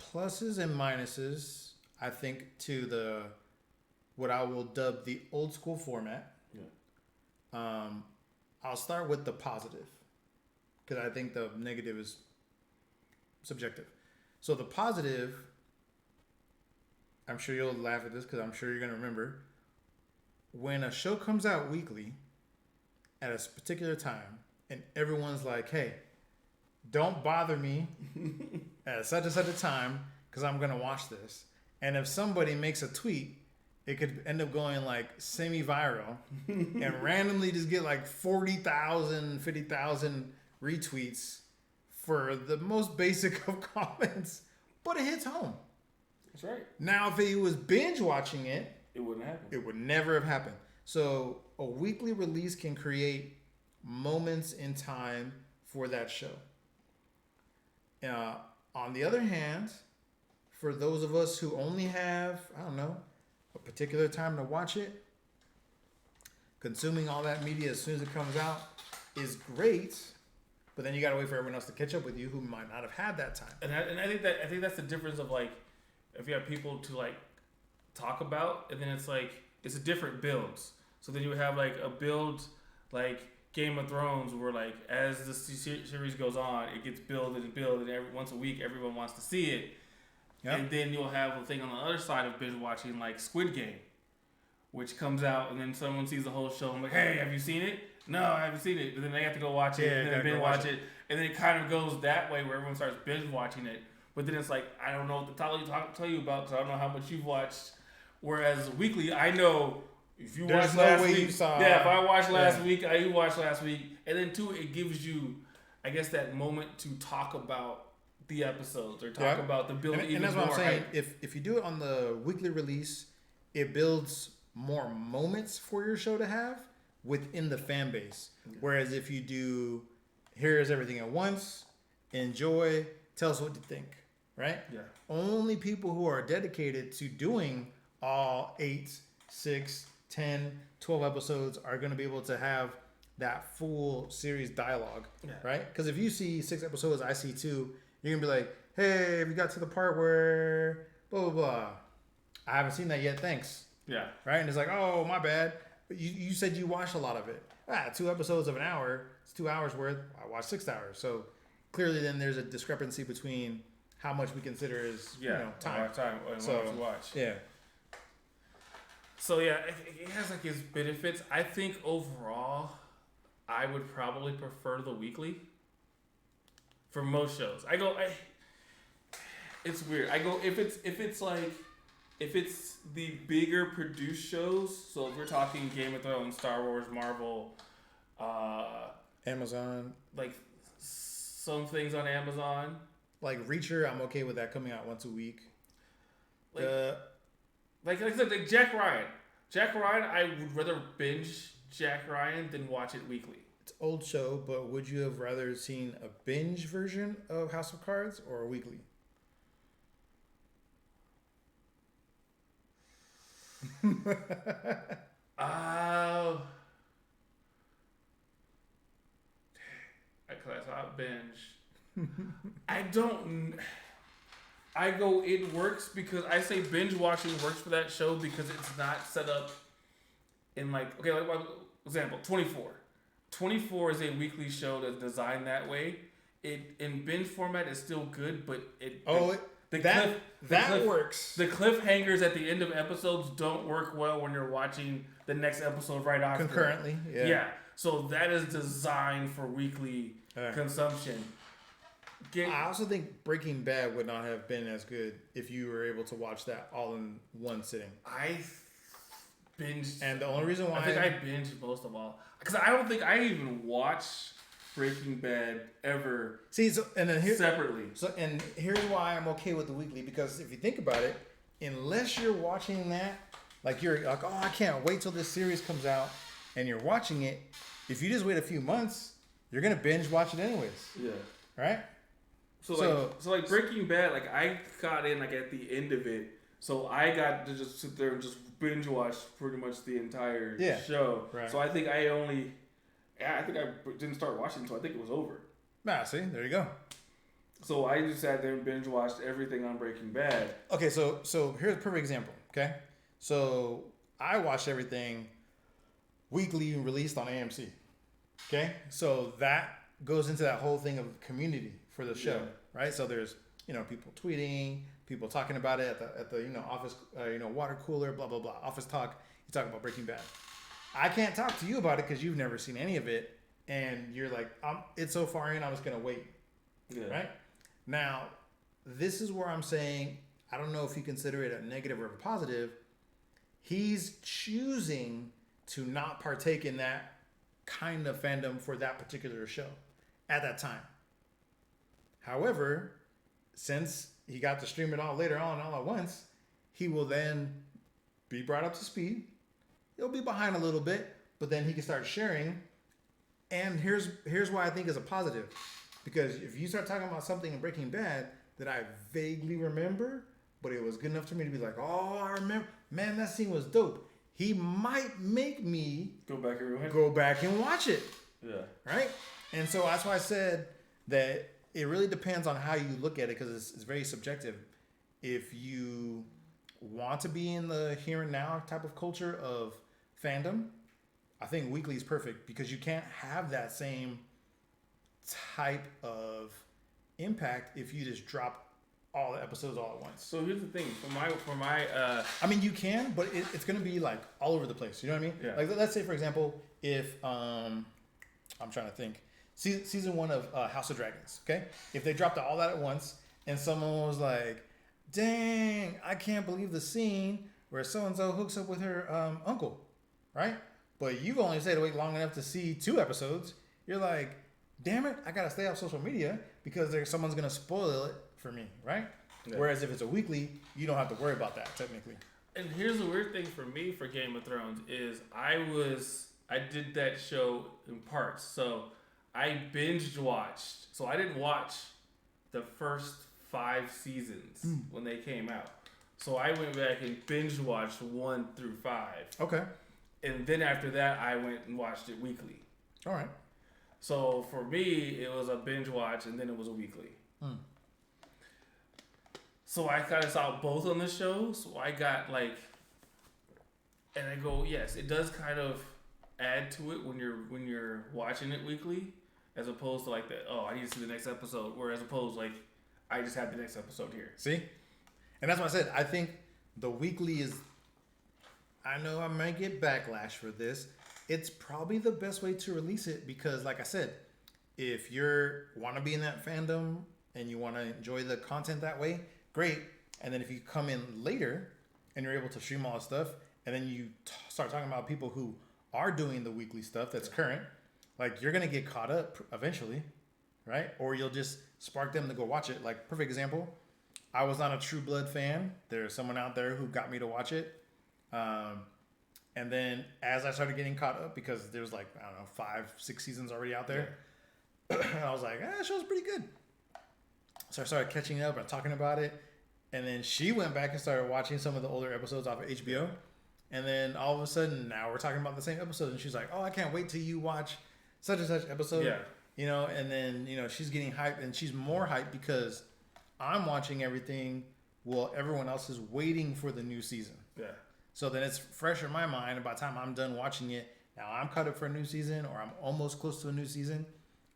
pluses and minuses, I think, to the what I will dub the old school format. Yeah. I'll start with the positive because I think the negative is subjective. So the positive, I'm sure you'll laugh at this because I'm sure you're going to remember, when a show comes out weekly at a particular time and everyone's like, hey, don't bother me at such and such a time because I'm going to watch this. And if somebody makes a tweet, it could end up going like semi-viral and randomly just get like 40,000, 50,000 retweets for the most basic of comments, but it hits home. That's right. Now, if it was binge watching it, it wouldn't happen. It would never have happened. So a weekly release can create moments in time for that show. On the other hand, for those of us who only have, I don't know, a particular time to watch it, consuming all that media as soon as it comes out is great, but then you got to wait for everyone else to catch up with you who might not have had that time. And I think that's the difference of like if you have people to like talk about, and then it's like it's a different builds. So then you have like a build like Game of Thrones where like as the series goes on, it gets builded and built, and once a week everyone wants to see it. Yep. And then you'll have a thing on the other side of binge watching like Squid Game, which comes out and then someone sees the whole show and like, hey, have you seen it? No, I haven't seen it. But then they have to go watch it and then binge watch it. And then it kind of goes that way where everyone starts binge watching it. But then it's like, I don't know what to tell you about because I don't know how much you've watched. Whereas weekly, I know if you watched last week. If I watched last week, you watched last week. And then two, it gives you, I guess, that moment to talk about the episodes or talk about the build. And that's what I'm saying. If you do it on the weekly release, it builds more moments for your show to have within the fan base. Yeah. Whereas if you do, here's everything at once, enjoy, tell us what you think, right? Yeah. Only people who are dedicated to doing all 8, 6, 10, 12 episodes are going to be able to have that full series dialogue, right? Because if you see 6 episodes, I see 2, you're going to be like, hey, we got to the part where blah, blah, blah. I haven't seen that yet, thanks. Yeah. Right? And it's like, oh, my bad. But you said you watched a lot of it. 2 episodes of an hour, it's 2 hours worth. I watched 6 hours. So clearly then there's a discrepancy between how much we consider is time. And so, what to watch. Yeah. So, yeah, it has like its benefits. I think overall, I would probably prefer the weekly for most shows. It's weird. I go if it's the bigger produced shows. So if we're talking Game of Thrones, Star Wars, Marvel, Amazon, like some things on Amazon, like Reacher, I'm okay with that coming out once a week. Like Jack Ryan. Jack Ryan, I would rather binge Jack Ryan than watch it weekly. It's an old show, but would you have rather seen a binge version of House of Cards or a weekly? I binge. I go, it works because I say binge watching works for that show because it's not set up in like example, 24. 24 is a weekly show that's designed that way. It in binge format is still good, but that works. The cliffhangers at the end of episodes don't work well when you're watching the next episode right after. Concurrently, yeah. Yeah. So that is designed for weekly consumption. I also think Breaking Bad would not have been as good if you were able to watch that all in one sitting. I binged, and the only reason why I think I binged most of all because I don't think I even watched Breaking Bad ever. Separately. And here's why I'm okay with the weekly, because if you think about it, unless you're watching that, like you're like, oh, I can't wait till this series comes out, and you're watching it. If you just wait a few months, you're gonna binge watch it anyways. Yeah. Right. So like Breaking Bad, like I got in like at the end of it, so I got to just sit there and just binge watch pretty much the entire show. Right. So I think I didn't start watching until I think it was over. See, there you go. So I just sat there and binge watched everything on Breaking Bad. Okay, so here's a perfect example. Okay, so I watched everything weekly released on AMC. Okay, so that goes into that whole thing of community for the show, right? So there's people tweeting, people talking about it at the office, water cooler, blah blah blah, office talk. You talk about Breaking Bad. I can't talk to you about it because you've never seen any of it, and you're like, it's so far in, I'm just gonna wait, right? Now, this is where I'm saying, I don't know if you consider it a negative or a positive. He's choosing to not partake in that kind of fandom for that particular show at that time. However, since he got to stream it all later on all at once, he will then be brought up to speed. He'll be behind a little bit, but then he can start sharing. And here's why I think is a positive. Because if you start talking about something in Breaking Bad that I vaguely remember, but it was good enough for me to be like, oh, I remember, man, that scene was dope. He might make me go back and watch it. Yeah. Right? And so that's why I said that it really depends on how you look at it, because it's very subjective. If you want to be in the here and now type of culture of fandom, I think weekly is perfect, because you can't have that same type of impact if you just drop all the episodes all at once. So here's the thing, for my I mean, you can, but it's going to be like all over the place. You know what I mean? Yeah. Like, let's say, for example, if I'm trying to think, season 1 of House of Dragons. Okay, if they dropped all that at once, and someone was like, "Dang, I can't believe the scene where so and so hooks up with her uncle," right? But you've only stayed awake long enough to see 2 episodes. You're like, damn it, I gotta stay off social media because someone's gonna spoil it for me, right? Yeah. Whereas if it's a weekly, you don't have to worry about that technically. And here's the weird thing for me for Game of Thrones is I did that show in parts. So I binged watched. So I didn't watch the first 5 seasons when they came out. So I went back and binge watched 1 through 5. Okay. And then after that, I went and watched it weekly. All right. So for me, it was a binge watch, and then it was a weekly. So I kind of saw both on the show. So I got like, and I go, yes, it does kind of add to it when you're watching it weekly, as opposed to like I need to see the next episode. Whereas opposed like, I just have the next episode here. See, and that's what I said. I think the weekly is. I know I might get backlash for this. It's probably the best way to release it because, like I said, if you want to be in that fandom and you want to enjoy the content that way, great. And then if you come in later and you're able to stream all the stuff, and then you start talking about people who are doing the weekly stuff that's current, like you're gonna get caught up eventually, right? Or you'll just spark them to go watch it. Like, perfect example, I was not a True Blood fan. There's someone out there who got me to watch it. And then as I started getting caught up, because there was like, I don't know, 5-6 seasons already out there, I was like, that show's pretty good. So I started catching up and talking about it. And then she went back and started watching some of the older episodes off of HBO. And then all of a sudden, now we're talking about the same episode. And she's like, oh, I can't wait till you watch such and such episode. Yeah. And then, she's getting hyped. And she's more hyped because I'm watching everything while everyone else is waiting for the new season. Yeah. So then it's fresh in my mind. And by the time I'm done watching it, now I'm caught up for a new season, or I'm almost close to a new season.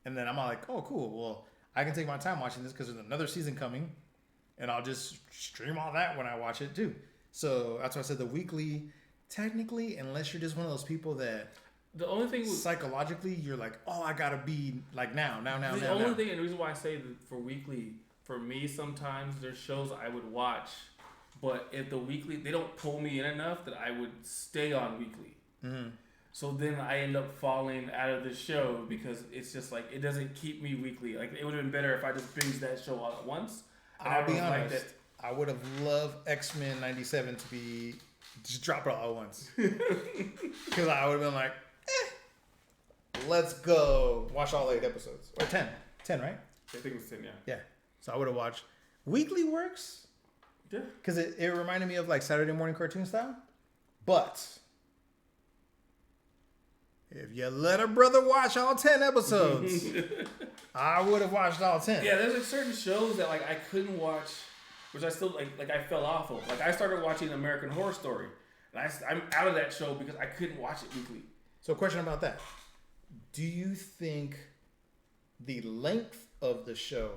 And then I'm all like, oh, cool. Well, I can take my time watching this because there's another season coming. And I'll just stream all that when I watch it too. So that's why I said the weekly, technically, unless you're just one of those people that the only thing psychologically you're like, oh, I gotta be like now. The only thing, and the reason why I say that for weekly, for me, sometimes there's shows I would watch, but if the weekly, they don't pull me in enough that I would stay on weekly. Mm-hmm. So then I end up falling out of the show because it's just like, it doesn't keep me weekly. Like, it would have been better if I just binged that show all at once. I'll be honest, I would have loved X-Men 97 to be just drop it all at once. Because I would have been like, let's go watch all 8 episodes. Or 10. 10, right? I think it was 10, yeah. Yeah. So I would have watched. Weekly works. Yeah. Because it reminded me of like Saturday morning cartoon style. But if you let a brother watch all 10 episodes, I would have watched all 10. Yeah, there's like certain shows that like I couldn't watch, which I still like I fell off of. Like I started watching American Horror Story, and I'm out of that show because I couldn't watch it weekly. So, question about that: do you think the length of the show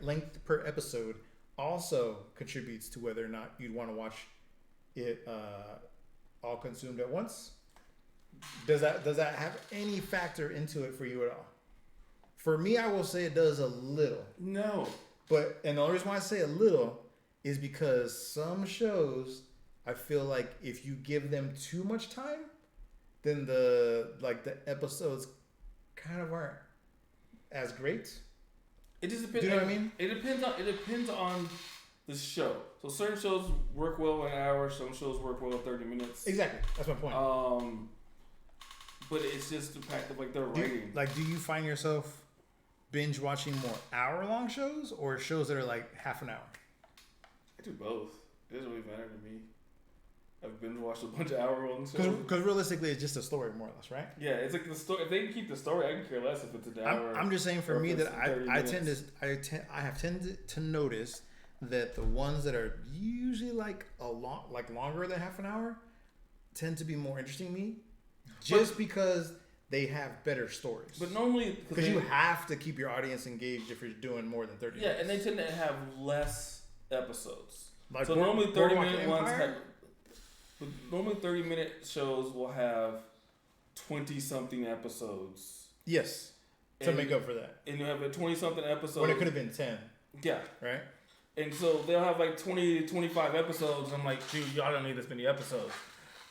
length per episode also contributes to whether or not you'd want to watch it all consumed at once? Does that have any factor into it for you at all? For me, I will say it does a little. No. And the only reason why I say a little is because some shows, I feel like if you give them too much time, then the episodes kind of aren't as great. It just depends. Do you know what I mean? It depends on the show. So certain shows work well in an hour. Some shows work well in 30 minutes. Exactly. That's my point. But it's just the fact of like the writing. Do you find yourself binge watching more hour-long shows or shows that are like half an hour? I do both. It doesn't really matter to me. I've binge watched a bunch of hour-long shows. Because realistically, it's just a story, more or less, right? Yeah, it's like the story. If they can keep the story, I can care less if it's an hour. I'm just saying for me that I have tended to notice that the ones that are usually longer than half an hour tend to be more interesting to me, because they have better stories. But normally, because you have to keep your audience engaged if you're doing more than 30 minutes. Yeah, and they tend to have less episodes. Like so normally 30-minute ones have. Normally 30-minute shows will have 20-something episodes. Yes, to make up for that. And you have a 20-something episode. When it could have been 10. Yeah. Right? And so they'll have like 20 to 25 episodes. I'm like, dude, y'all don't need this many episodes.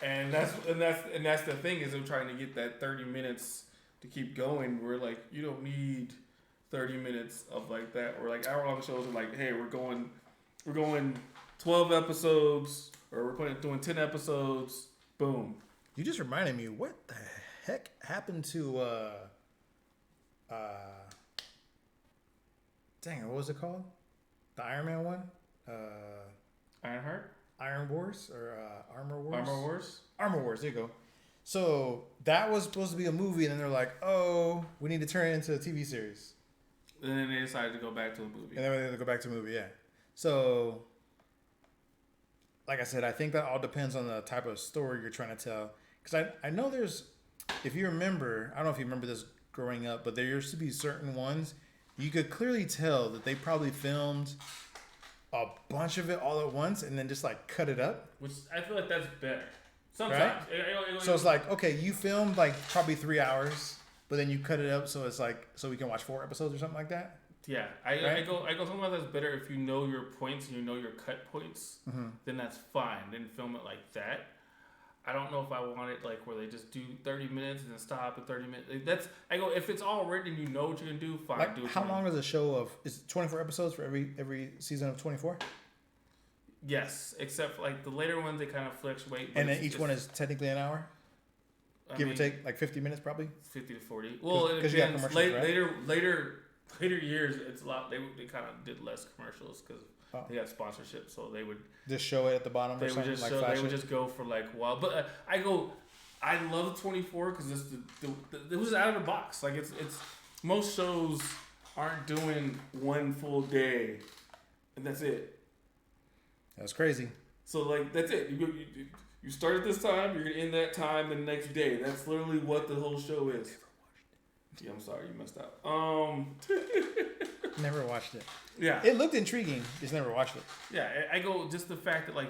And that's the thing is I'm trying to get that 30 minutes to keep going. We're like, you don't need 30 minutes of like that. Or like hour-long shows are like, hey, we're going 12 episodes. Or we're doing 10 episodes. Boom. You just reminded me, what the heck happened to dang it, what was it called? The Iron Man one? Ironheart? Iron Wars or Armor Wars? Armor Wars? Armor Wars, there you go. So that was supposed to be a movie, and then they're like, oh, we need to turn it into a TV series. And then they decided to go back to a movie. And then they go back to a movie, yeah. So like I said, I think that all depends on the type of story you're trying to tell. Because I know there's, if you remember, I don't know if you remember this growing up, but there used to be certain ones, you could clearly tell that they probably filmed a bunch of it all at once and then just like cut it up. Which I feel like that's better. Sometimes. Right? So it's like, okay, you filmed like probably 3 hours, but then you cut it up so it's like, so we can watch 4 episodes or something like that. Yeah, I go sometimes that's better if you know your points and you know your cut points. Mm-hmm. Then that's fine. Then film it like that. I don't know if I want it like where they just do 30 minutes and then stop at 30 minutes. If it's all written and you know what you're gonna do, fine. Like, do it. How long is a show of? Is it 24 episodes for every season of 24? Yes, except for like the later ones they kind of fluctuate. And then each one is technically an hour. Give or take, like 50 minutes probably. 50 to 40. Well, it depends. Later years, it's a lot. They kind of did less commercials because they got sponsorship, so they would just show it at the bottom. They would just they would just go for like a while. But I love 24 because it was out of the box. Like it's most shows aren't doing one full day, and that's it. That's crazy. So like that's it. You start at this time, you're gonna end that time the next day. That's literally what the whole show is. Yeah, I'm sorry, you messed up. Never watched it. Yeah, it looked intriguing. Just never watched it. Yeah, I go just the fact that like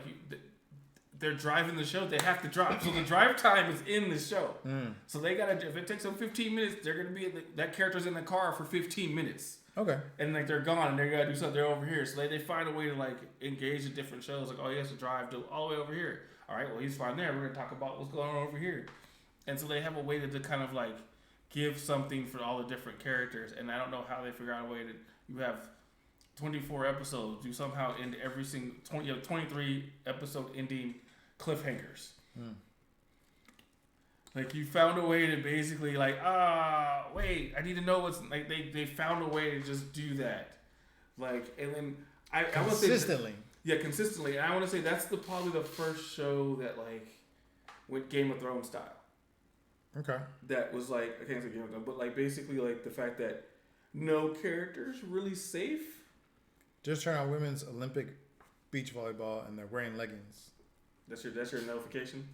they're driving the show, they have to drive. So the drive time is in the show. Mm. So they gotta. If it takes them 15 minutes, they're gonna be that character's in the car for 15 minutes. Okay. And like they're gone, and they gotta do something. They're over here, so they find a way to like engage in different shows. Like, oh, he has to drive all the way over here. All right, well he's fine there. We're gonna talk about what's going on over here. And so they have a way to kind of like give something for all the different characters, and I don't know how they figure out a way to. You have 24 episodes. You somehow end every single 23 episode ending cliffhangers. Hmm. Like you found a way to basically like wait, I need to know what's like. They found a way to just do that, like, and then I would say consistently. Yeah, consistently, and I want to say that's probably the first show that like went Game of Thrones style. Okay. That was like, I can't say Game of Thrones, but like basically like the fact that no characters really safe. Just turn on women's Olympic beach volleyball and they're wearing leggings. That's your notification.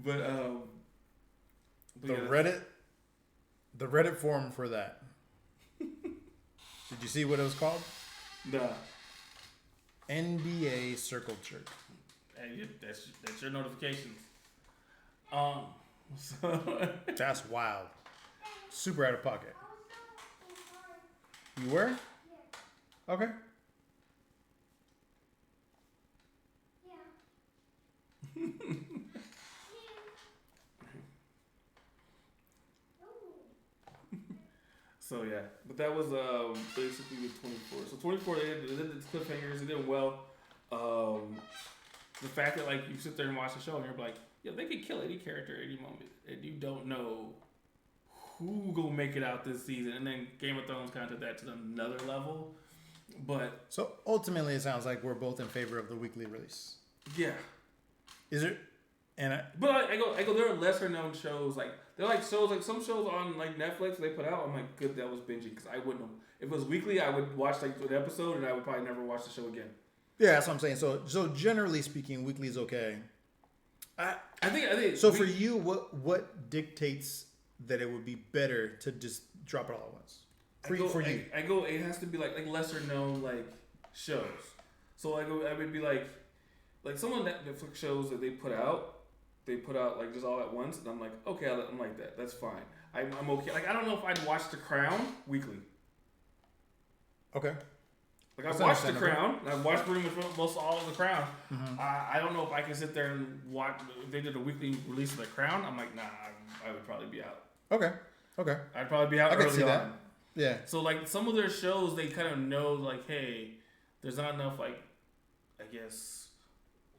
But the Reddit forum for that. Did you see what it was called? Nah. NBA Circle Jerk. Hey, that's your notifications. So That's wild. Super out of pocket. You were? Okay. So yeah, but that was basically with 24. So 24, they did the cliffhangers. They did well. The fact that like you sit there and watch the show and you're like, yeah, they could kill any character at any moment, and you don't know who gonna make it out this season. And then Game of Thrones kind of took that to another level. But so ultimately, it sounds like we're both in favor of the weekly release. Yeah. Is it? But I go. There are lesser known shows like they're like shows like some shows on like Netflix they put out. I'm like, good, that was binging because I wouldn't have. If it was weekly, I would watch like an episode and I would probably never watch the show again. Yeah, that's what I'm saying. So generally speaking, weekly is okay. I think. So for you, what dictates that it would be better to just drop it all at once? For you, I go. It has to be like lesser known like shows. So I would be like some of the Netflix shows that they put out like just all at once, and I'm like, okay, I'm like that. That's fine. I'm okay. Like I don't know if I'd watch The Crown weekly. Okay. Like I watched The Crown. And I watched pretty much most all of The Crown. Mm-hmm. I don't know if I can sit there and watch. If they did a weekly release of The Crown, I'm like, nah. I would probably be out. Okay. I'd probably be out early on. I can see that. Yeah. So like some of their shows, they kind of know like, hey, there's not enough like, I guess,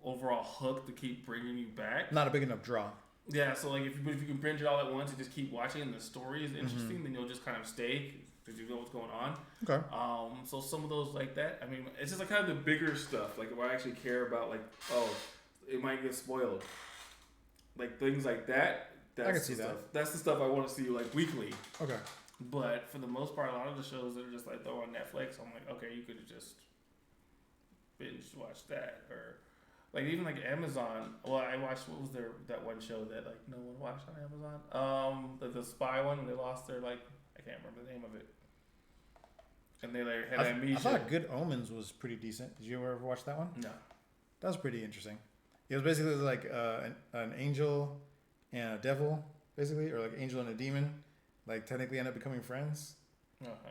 overall hook to keep bringing you back. Not a big enough draw. Yeah. So like if you can binge it all at once and just keep watching and the story is interesting, then you'll just kind of stay because you know what's going on. Okay. So some of those like that. I mean, it's just like kind of the bigger stuff. Like if I actually care about like, oh, it might get spoiled. Like things like that. I can see that. That's the stuff I want to see like weekly. Okay. But for the most part, a lot of the shows that are just like throw on Netflix, I'm like, okay, you could have just binge watch that, or like even like Amazon. Well, I watched that one show that like no one watched on Amazon. The spy one. When they lost their like I can't remember the name of it, and they like had amnesia. I thought Good Omens was pretty decent. Did you ever watch that one? No. That was pretty interesting. It was basically like an angel and a devil, basically, or like angel and a demon, like technically end up becoming friends. Uh-huh.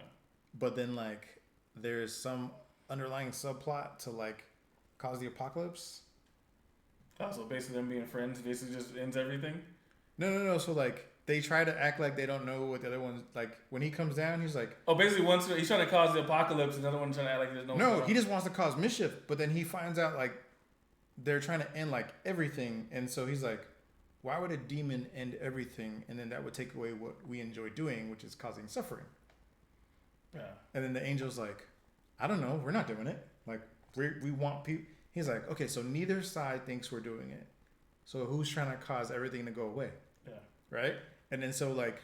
But then like there's some underlying subplot to like cause the apocalypse. Oh, so basically them being friends basically just ends everything? No. So like they try to act like they don't know what the other one's like. When he comes down, he's like, oh, basically he's trying to cause the apocalypse, and the other one's trying to act like there's no. No, he just wants to cause mischief. But then he finds out like they're trying to end like everything, and so he's like, why would a demon end everything? And then that would take away what we enjoy doing, which is causing suffering. Yeah. And then the angel's like, I don't know, we're not doing it. Like we want people. He's like, okay, so neither side thinks we're doing it. So who's trying to cause everything to go away? Yeah. Right? And then so like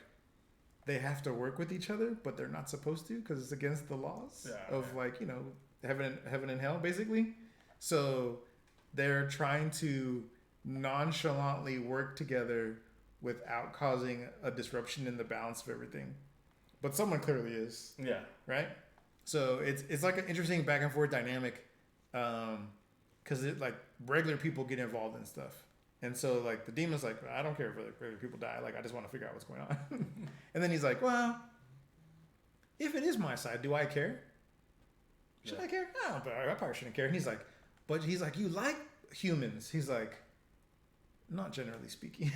they have to work with each other, but they're not supposed to because it's against the laws of like, you know, heaven and hell basically. So they're trying to nonchalantly work together without causing a disruption in the balance of everything. But someone clearly is. Yeah. Right? So it's like an interesting back and forth dynamic. Because it like regular people get involved in stuff, and so like the demon's like, I don't care if regular people die, like I just want to figure out what's going on. And then he's like, well, if it is my side, do I care? Should I care? No, but I probably shouldn't care. And he's like, you like humans? He's like, not generally speaking.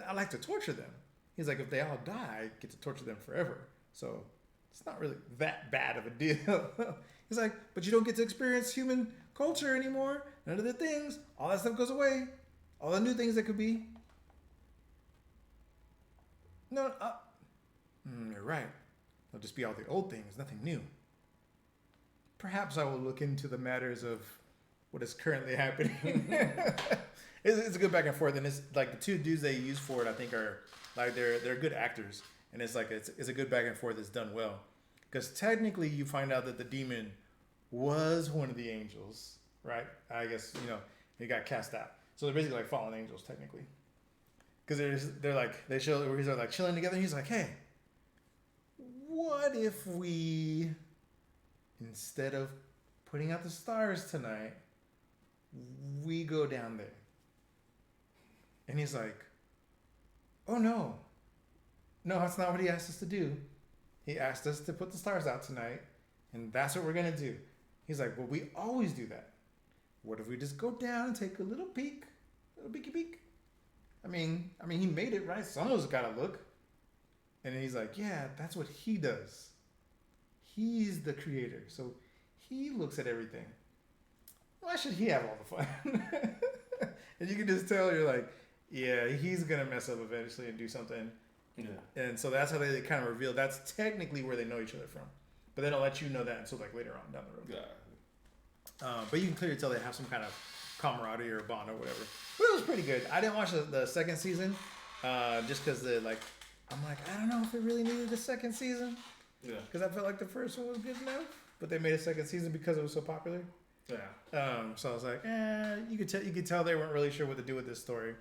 I like to torture them. He's like, if they all die, I get to torture them forever. So it's not really that bad of a deal. He's like, but you don't get to experience human culture anymore. None of the things. All that stuff goes away. All the new things that could be. No, you're right. It'll just be all the old things, nothing new. Perhaps I will look into the matters of what is currently happening. It's a good back and forth, and it's like the two dudes they use for it, I think, are like they're good actors, and it's like it's a good back and forth that's done well. Because technically, you find out that the demon was one of the angels, right? I guess he got cast out, so they're basically like fallen angels technically. Because they're like they show where he's like chilling together. And he's like, hey, what if we, instead of putting out the stars tonight, we go down there? And he's like, oh no, that's not what he asked us to do. He asked us to put the stars out tonight, and that's what we're gonna do. He's like, well, we always do that. What if we just go down and take a little peek, little peeky peek? I mean, he made it, right? Someone's got to look. And he's like, yeah, that's what he does. He's the creator, so he looks at everything. Why should he have all the fun? And you can just tell, you're like, yeah, he's gonna mess up eventually and do something. Yeah. And so that's how they kind of reveal. That's technically where they know each other from, but they don't let you know that until like later on down the road. Yeah. But you can clearly tell they have some kind of camaraderie or a bond or whatever. But it was pretty good. I didn't watch the second season, just because I'm like, I don't know if it really needed a second season. Yeah. Because I felt like the first one was good enough, but they made a second season because it was so popular. Yeah. So I was like, you could tell they weren't really sure what to do with this story.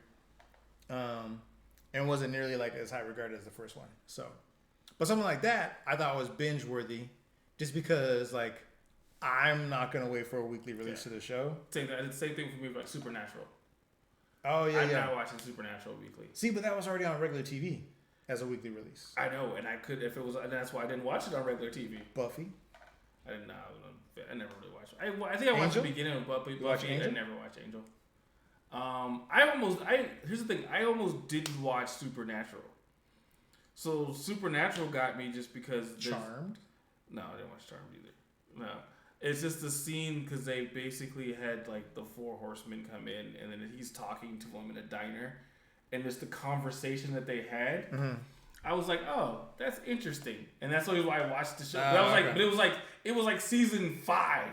And wasn't nearly like as high regarded as the first one. So, but something like that I thought was binge worthy, just because like I'm not gonna wait for a weekly release of the show. Same thing for me with like Supernatural. Oh yeah, I'm not watching Supernatural weekly. See, but that was already on regular TV as a weekly release. I know, and I could if it was, and that's why I didn't watch it on regular TV. Buffy. I didn't know. I never really watched it. I think I watched the beginning of Buffy. I never watched Angel. Here's the thing. I almost didn't watch Supernatural. So Supernatural got me just because. Charmed? No, I didn't watch Charmed either. No. It's just the scene because they basically had like the 4 horsemen come in and then he's talking to them in a diner. And just the conversation that they had. Mm-hmm. I was like, oh, that's interesting. And that's why I watched the show. But it was like season 5.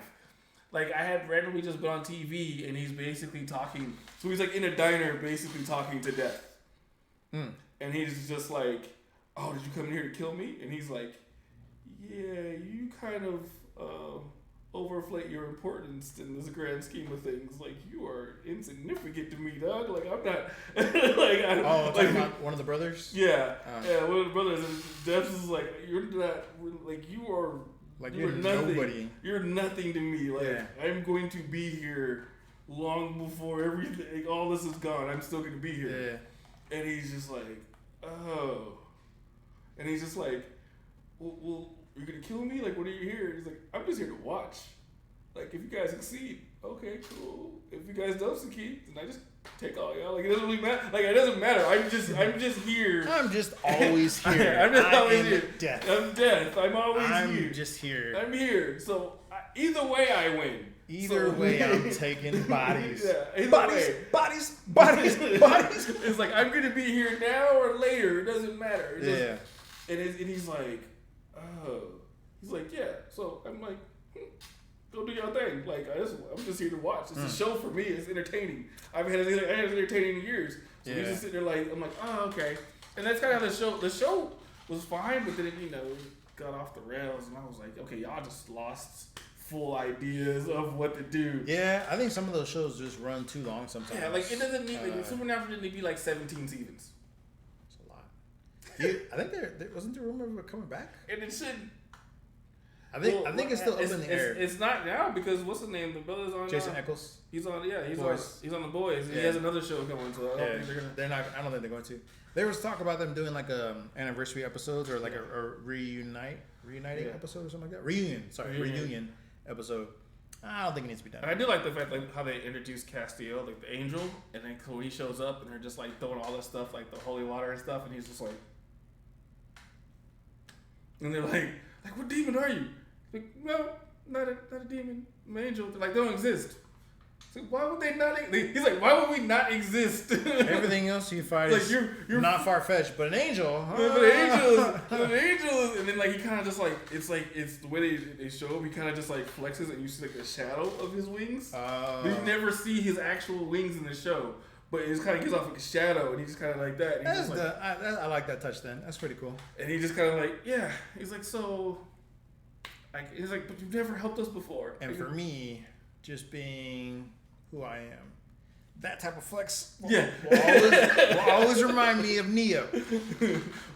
Like, I had randomly just been on TV, and he's basically talking. So he's, like, in a diner, basically talking to death. Mm. And he's just like, oh, did you come in here to kill me? And he's like, yeah, you kind of overflate your importance in this grand scheme of things. Like, you are insignificant to me, dog. Like, I'm not... talking about one of the brothers? Yeah. Yeah, one of the brothers. And Death is like, you're not... Like, you are... Like you're nothing. Nobody. You're nothing to me. Like I'm going to be here long before everything, all this is gone. I'm still going to be here. Yeah. And he's just like, oh. And he's just like, well, you're going to kill me? Like, what are you here? And he's like, I'm just here to watch. Like, if you guys succeed, okay, cool. If you guys don't succeed, then I just take all y'all. Like, it doesn't really matter. Like, it doesn't matter. I'm just here. I'm just always here. I'm just always here. Death. I'm death. I'm always here. I'm just here. I'm here. So, either way, I win. Either way, I'm taking bodies. Yeah, bodies. It's like, I'm going to be here now or later. It doesn't matter. And he's like, oh. He's like, yeah. So, I'm like, go do your thing. Like, I'm just here to watch. It's a show for me. It's entertaining. I haven't had anything entertaining in years. So we just sit there like, I'm like, oh, okay. And that's kind of how the show was fine, but then it, got off the rails. And I was like, okay, y'all just lost full ideas of what to do. Yeah, I think some of those shows just run too long sometimes. Yeah, like, it doesn't need, Supernatural didn't need to be like 17 seasons. That's a lot. I think there wasn't the rumor of it coming back? And it should. I think it's still up in the air. It's not now because what's his name? The brother's on. Jason Eccles. He's on. Yeah, he's on the Boys. Yeah. He has another show coming. So I don't think they're gonna. They're not. I don't think they're going to. There was talk about them doing like anniversary episodes or like a reuniting episode or something like that. Reunion episode. I don't think it needs to be done. I do like the fact like how they introduced Castiel, like the angel, and then Chloe shows up and they're just like throwing all this stuff like the holy water and stuff, and he's just like, and they're like what demon are you? Like, no, not a demon. I'm an angel. They're like, they don't exist. So why would they not? He's like, why would we not exist? Everything else you fight is you're not far fetched, but an angel. But an angel, and then like he kind of just like it's the way they show him. He kind of just like flexes, and you see like the shadow of his wings. But you never see his actual wings in the show. But it just kind of gives off like a shadow, and he just kind of like that. I like that touch. Then that's pretty cool. And he just kind of like, yeah. He's like, so. He's like, but you've never helped us before. And for me, just being who I am, that type of flex will always remind me of Neo.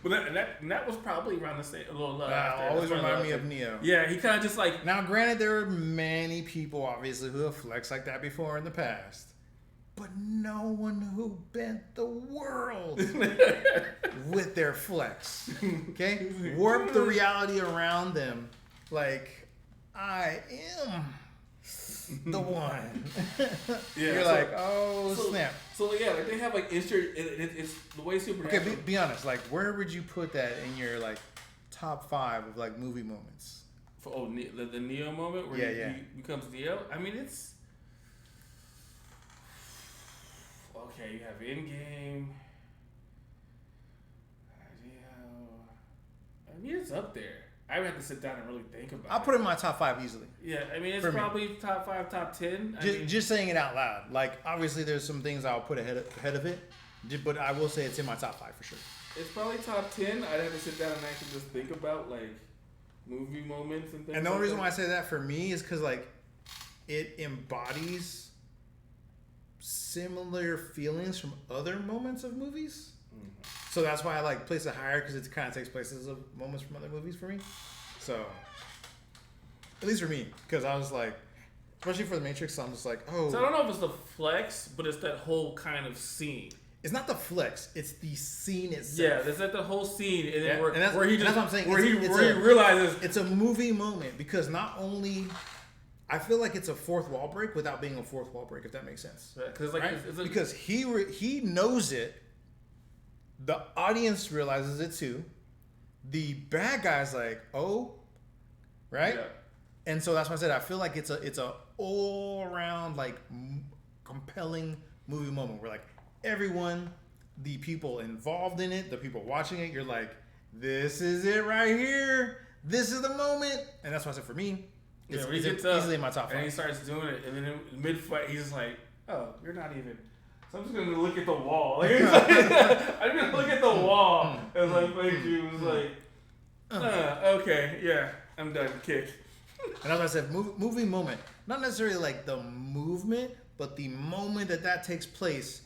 But that was probably around the same, a little after. Always remind me of Neo. Yeah, he kind of just like. Now, granted, there are many people obviously who have flexed like that before in the past, but no one who bent the world with their flex. Okay, warp the reality around them. Like, I am the one. Yeah, you're like, oh snap. So yeah, like they have like it's the way Supernatural. Okay, be honest. Like, where would you put that in your like top 5 of like movie moments? For the Neo moment where he becomes Neo. I mean, it's okay. You have Endgame. I mean, it's up there. I would have to sit down and really think about it. I'll put it in my top 5 easily. Yeah, I mean, it's probably top 5, top 10. Just saying it out loud. Like, obviously, there's some things I'll put ahead of it, but I will say it's in my top 5 for sure. It's probably top 10. I'd have to sit down and actually just think about, like, movie moments and things. And the only reason why I say that for me is because, like, it embodies similar feelings from other moments of movies. So that's why I like place it higher, because it kind of takes places of moments from other movies for me. So, at least for me, because I was like, especially for The Matrix, I'm just like, oh. So I don't know if it's the flex, but it's that whole kind of scene. It's not the flex; it's the scene itself. Yeah, there's like the whole scene, and then where he just, that's what I'm saying. Where he realizes it's a movie moment, because not only. I feel like it's a fourth wall break without being a fourth wall break, if that makes sense. Because like, right? Because he knows it. The audience realizes it too. The bad guy's like, oh, right? Yeah. And so that's why I said I feel like it's a all around like compelling movie moment where like everyone, the people involved in it, the people watching it, you're like, this is it right here. This is the moment. And that's why I said for me, it's easily in my top 5. And he starts doing it, and then in mid-fight, he's just like, oh, you're not even. So I'm just gonna look at the wall. Like, I'm gonna look at the wall as I thank you. It was like, okay, yeah, I'm done. Kick. And as I said, movie moment, not necessarily like the movement, but the moment that takes place.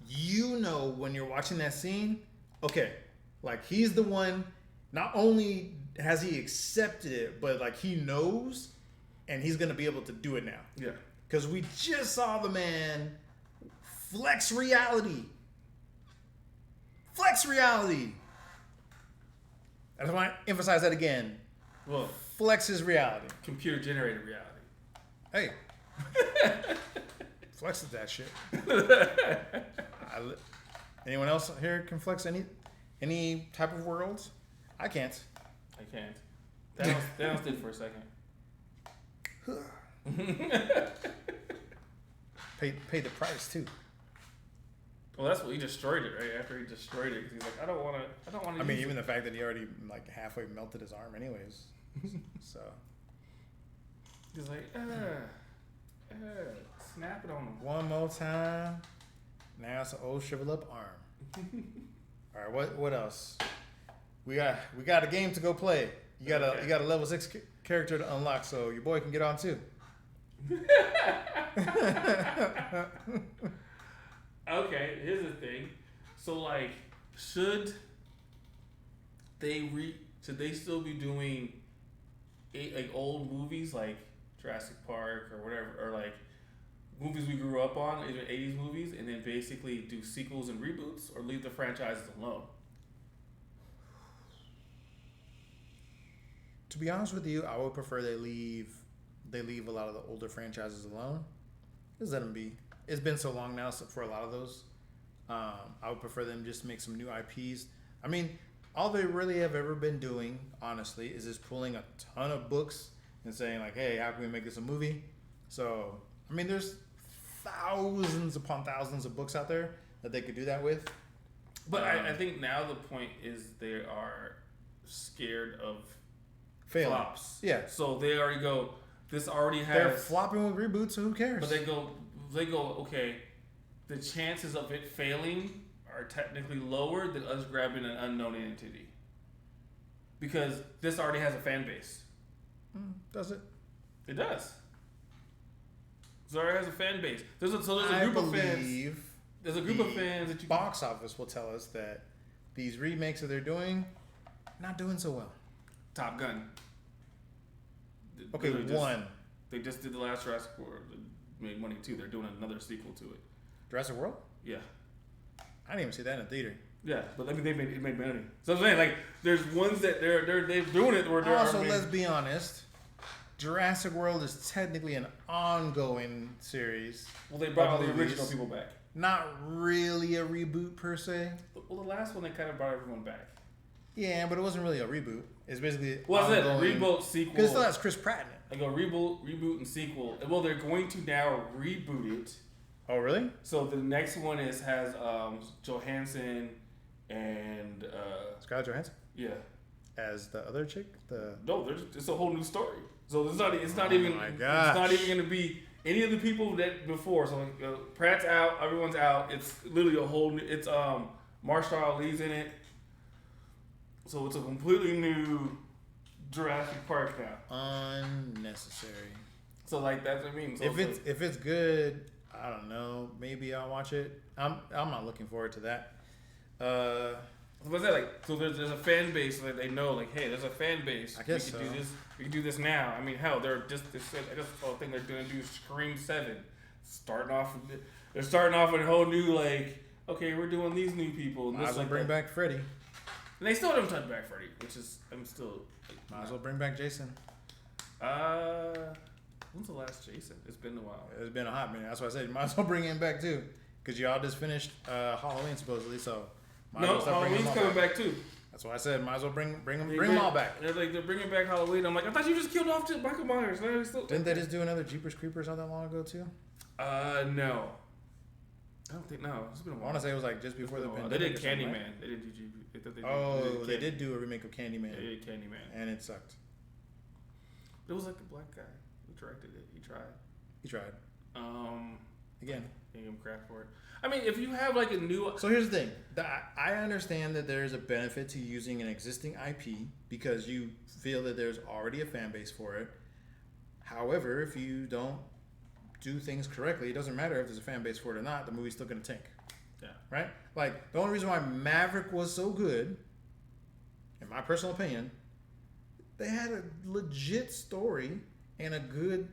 You know, when you're watching that scene, okay, like he's the one. Not only has he accepted it, but like he knows, and he's gonna be able to do it now. Yeah. Because we just saw the man. Flex reality. Flex reality. I just want to emphasize that again. Well, flex is reality. Computer generated reality. Hey. Flex is that shit. Anyone else here can flex any type of worlds? I can't. I can't. Thanos did for a second. Paid the price too. Well, that's what he destroyed it right after he destroyed it. He's like, I don't want to. I mean, even the fact that he already like halfway melted his arm, anyways. So he's like, snap it on him one more time. Now it's an old shriveled up arm. All right, what else? We got a game to go play. You got a level 6 character to unlock, so your boy can get on too. Okay, here's the thing. So like, should they still be doing like old movies like Jurassic Park or whatever, or like movies we grew up on, even 80s movies, and then basically do sequels and reboots, or leave the franchises alone? To be honest with you, I would prefer they leave a lot of the older franchises alone. Just let them be. It's been so long now for a lot of those. I would prefer them just make some new IPs. I mean, all they really have ever been doing, honestly, is just pulling a ton of books and saying like, hey, how can we make this a movie? So, I mean, there's thousands upon thousands of books out there that they could do that with. But I think now the point is they are scared of Failing. flops. Yeah. So they already go, this already has... They're flopping with reboots, so who cares? But they go, okay, the chances of it failing are technically lower than us grabbing an unknown entity. Because this already has a fan base. Does it? It does. It already has a fan base. There's a group of fans. There's a group of fans that you... Box office will tell us that these remakes that they're doing, not doing so well. Top Gun. Okay, one. They just did the last Jurassic World. Made money too. They're doing another sequel to it. Jurassic World? Yeah. I didn't even see that in the theater. Yeah, but I mean, it made money. So I'm saying, like, there's ones that they're doing it where they're also, let's be honest. Jurassic World is technically an ongoing series. Well, they brought all the original people back. Not really a reboot per se. Well, the last one they kind of brought everyone back. Yeah, but it wasn't really a reboot. It's basically well, I said reboot sequel. Because it still has Chris Pratt in it. I go reboot, and sequel. Well, they're going to now reboot it. Oh, really? So the next one has Johansson and Scarlett Johansson. Yeah. As the other chick. No, it's a whole new story. So it's not even. Oh my it's gosh. not even going to be any of the people that before. So Pratt's out, everyone's out. It's literally a whole new. It's Marshall Ali's in it. So it's a completely new Jurassic Park now. Unnecessary. So like that's what I mean. So if it's good, I don't know. Maybe I'll watch it. I'm not looking forward to that. What's that like? So there's a fan base that they know like, hey, there's a fan base. I guess we can do this. We can do this now. I mean, hell, I just saw a thing they're gonna do Scream 7. They're starting off with a whole new like, okay, we're doing these new people. And might as well bring back Freddy. And they still haven't touched back Freddy, which is I'm still. Might as well bring back Jason. When's the last Jason? It's been a while. It's been a hot minute. That's why I said you might as well bring him back too, because y'all just finished Halloween supposedly, so. No, Halloween's coming back too. That's why I said might as well bring them all back. They're bringing back Halloween. I'm like, I thought you just killed off Michael Myers. Didn't they just do another Jeepers Creepers not that long ago too? No. I don't think It's been a while. I want to say it was like just before the pandemic. They did Candyman. Right? They didn't do they did do a remake of Candyman. They did Candyman, and it sucked. It was like the black guy who directed it. He tried. Again, gave him crap for it. I mean, if you have like a new... So here's the thing. I understand that there's a benefit to using an existing IP because you feel that there's already a fan base for it. However, if you don't do things correctly, it doesn't matter if there's a fan base for it or not, the movie's still going to tank. Yeah. Right? Like, the only reason why Maverick was so good, in my personal opinion, they had a legit story and a good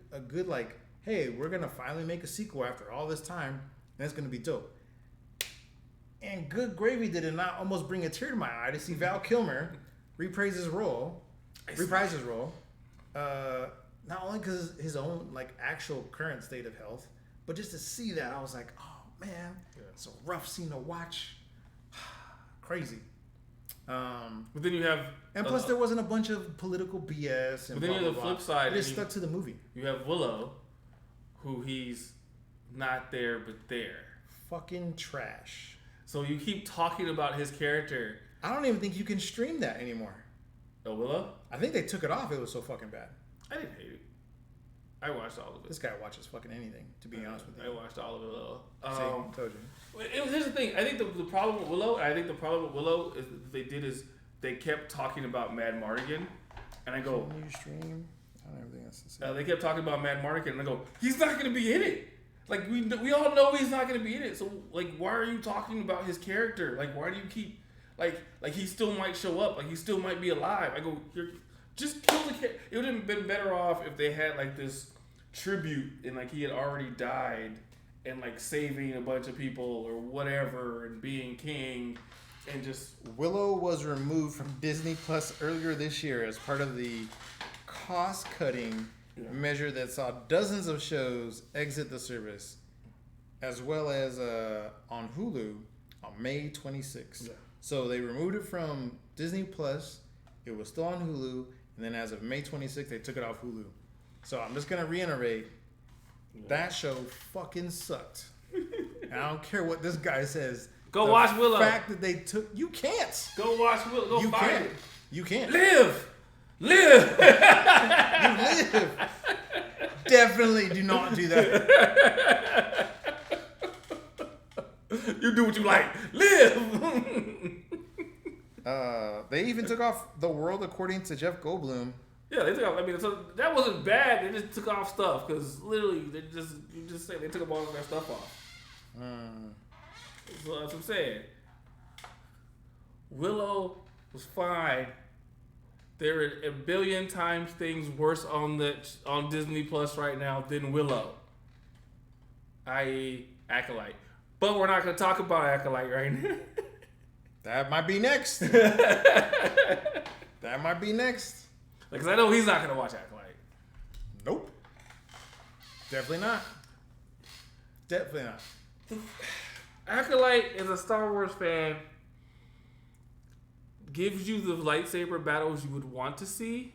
like, hey, we're going to finally make a sequel after all this time. That's going to be dope. And good gravy did it not almost bring a tear to my eye to see Val Kilmer reprise his role. Not only because his own like actual current state of health, but just to see that, I was like, oh man, it's a rough scene to watch. Crazy. But then you have... And plus there wasn't a bunch of political BS. And but then you have the flip side. They just stuck to the movie. You have Willow, who he's... not there, but there. Fucking trash. So you keep talking about his character. I don't even think you can stream that anymore. Oh, Willow? I think they took it off. It was so fucking bad. I didn't hate it. I watched all of it. This guy watches fucking anything, to be honest with you. I watched all of it, Willow. Told you. Here's the thing. I think the problem with Willow, is they kept talking about Mad Mardigan. And I go... Can you stream? I don't think that's the same. They kept talking about Mad Mardigan, and I go, he's not going to be in it. Like, we all know he's not going to be in it. So, like, why are you talking about his character? Like, why do you keep... Like he still might show up. Like, he still might be alive. I go, just kill the character. It would have been better off if they had, like, this tribute and, like, he had already died and, like, saving a bunch of people or whatever and being king and just... Willow was removed from Disney Plus earlier this year as part of the cost-cutting... measure that saw dozens of shows exit the service, as well as on Hulu on May 26th. Yeah. So they removed it from Disney Plus. It was still on Hulu, and then as of May 26th, they took it off Hulu. So I'm just gonna reiterate: That show fucking sucked. And I don't care what this guy says. Go watch Willow. The fact that they took... You can't. Go watch Willow. Go find it. You can't. Live. You live. Definitely do not do that. You do what you like. Live. They even took off The World According to Jeff Goldblum. Yeah, they took off. I mean, so that wasn't bad. They just took off stuff because literally, they took all of their stuff off. So that's what I'm saying. Willow was fine. There are a billion times things worse on Disney Plus right now than Willow, i.e. Acolyte. But we're not going to talk about Acolyte right now. That might be next. That might be next. Because I know he's not going to watch Acolyte. Nope. Definitely not. Definitely not. Acolyte, as a Star Wars fan, gives you the lightsaber battles you would want to see.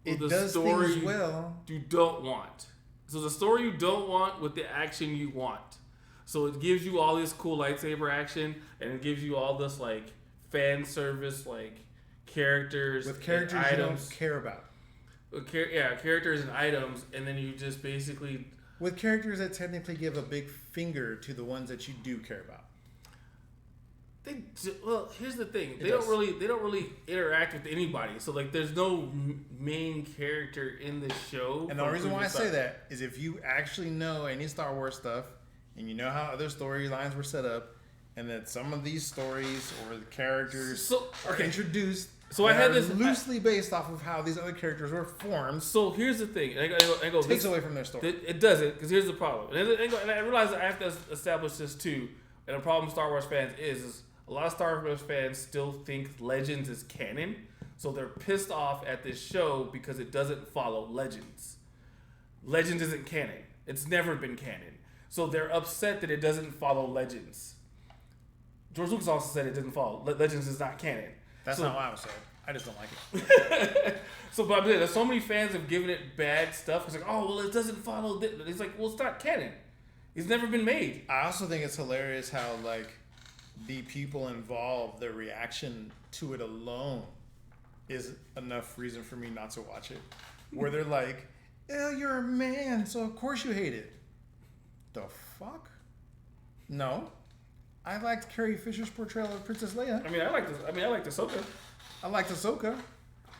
It does things well. You don't want. So the story you don't want with the action you want. So it gives you all this cool lightsaber action, and it gives you all this like fan service, like characters with characters and items. You don't care about. Characters and items, and then you just basically with characters that technically give a big finger to the ones that you do care about. Well, here's the thing. They don't really interact with anybody. So like, there's no main character in the show. And the reason why I say that is if you actually know any Star Wars stuff, and you know how other storylines were set up, and that some of these stories or the characters are introduced. So I had this loosely based off of how these other characters were formed. So here's the thing. I go takes away from their story. It doesn't, because here's the problem. And I realize that I have to establish this too. And the problem Star Wars fans is a lot of Star Wars fans still think Legends is canon. So they're pissed off at this show because it doesn't follow Legends. Legends isn't canon. It's never been canon. So they're upset that it doesn't follow Legends. George Lucas also said it didn't follow. Legends is not canon. That's not what I was saying. I just don't like it. But I'm saying, there's so many fans have given it bad stuff. It's like, oh, well, it doesn't follow this. It's like, well, it's not canon. It's never been made. I also think it's hilarious how, like, the people involved, their reaction to it alone is enough reason for me not to watch it. Where they're like, "Yeah, you're a man, so of course you hate it." The fuck? No. I liked Carrie Fisher's portrayal of Princess Leia. I liked Ahsoka. I liked Ahsoka.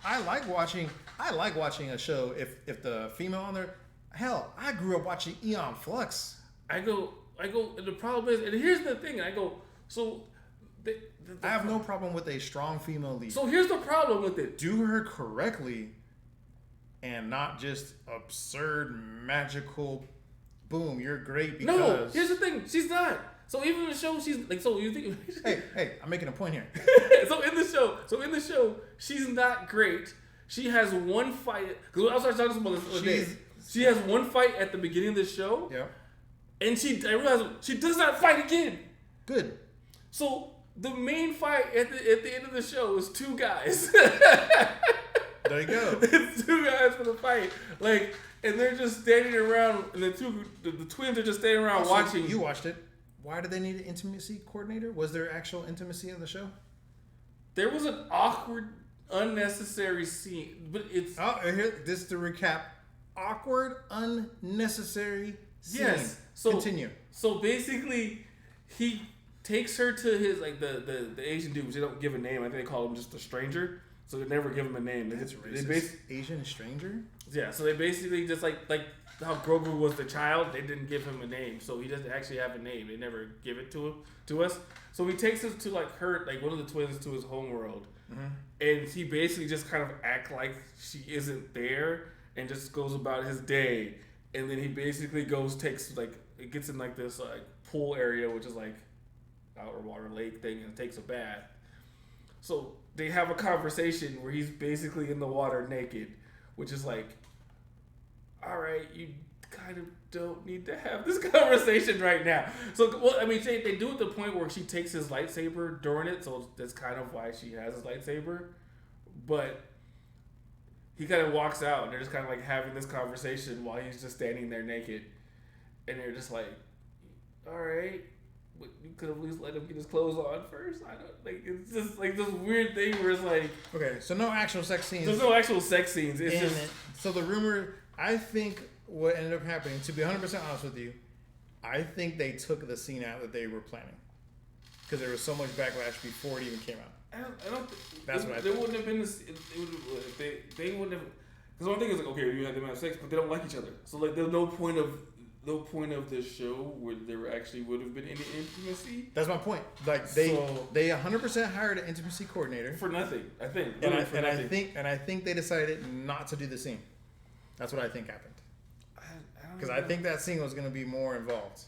I like watching a show if the female on there. Hell, I grew up watching Eon Flux. I go, and the problem is, and here's the thing, I have no problem with a strong female lead. So here's the problem with it. Do her correctly and not just absurd, magical, boom, you're great because... No, here's the thing, she's not. So even in the show, she's like, so you think... hey, I'm making a point here. So in the show, she's not great. She has one fight, because I was talking about this other day. She has one fight at the beginning of the show. Yeah. And I realized she does not fight again. Good. So the main fight at the end of the show is two guys. There you go. It's two guys for the fight, like, and they're just standing around, and the twins are just standing around watching. You watched it. Why did they need an intimacy coordinator? Was there actual intimacy in the show? There was an awkward, unnecessary scene, but it's. Oh, here, this to recap. Awkward, unnecessary scene. Yes. So continue. So basically, he takes her to his, like, the Asian dude, which they don't give a name. I think they call him just a stranger. So they never give him a name. That's racist. Asian stranger? Yeah, so they basically just like how Grogu was the child, they didn't give him a name. So he doesn't actually have a name. They never give it to us. So he takes us to like one of the twins to his homeworld. Mm-hmm. And he basically just kind of act like she isn't there and just goes about his day. And then he basically it gets in like this like pool area, which is like outer water lake thing, and takes a bath. So they have a conversation where he's basically in the water naked, which is like, all right, you kind of don't need to have this conversation right now. So, well, I mean, they do it to the point where she takes his lightsaber during it, so that's kind of why she has his lightsaber. But he kind of walks out, and they're just kind of like having this conversation while he's just standing there naked, and they're just like, all right. But you could have at least let him get his clothes on first. I don't like. It's just like this weird thing where it's like, okay, so no actual sex scenes. There's no actual sex scenes. It's just it. So the rumor, I think what ended up happening, to be 100% honest with you, I think they took the scene out that they were planning because there was so much backlash before it even came out. I don't. That's what I there think. wouldn't have been this. They wouldn't have. Because one thing is like, okay, you have them have sex, but they don't like each other. So like, there's no point of this show where there actually would have been any intimacy. That's my point. Like they 100% hired an intimacy coordinator for nothing. I think. I think they decided not to do the scene. That's what I think happened. Because I think that scene was going to be more involved.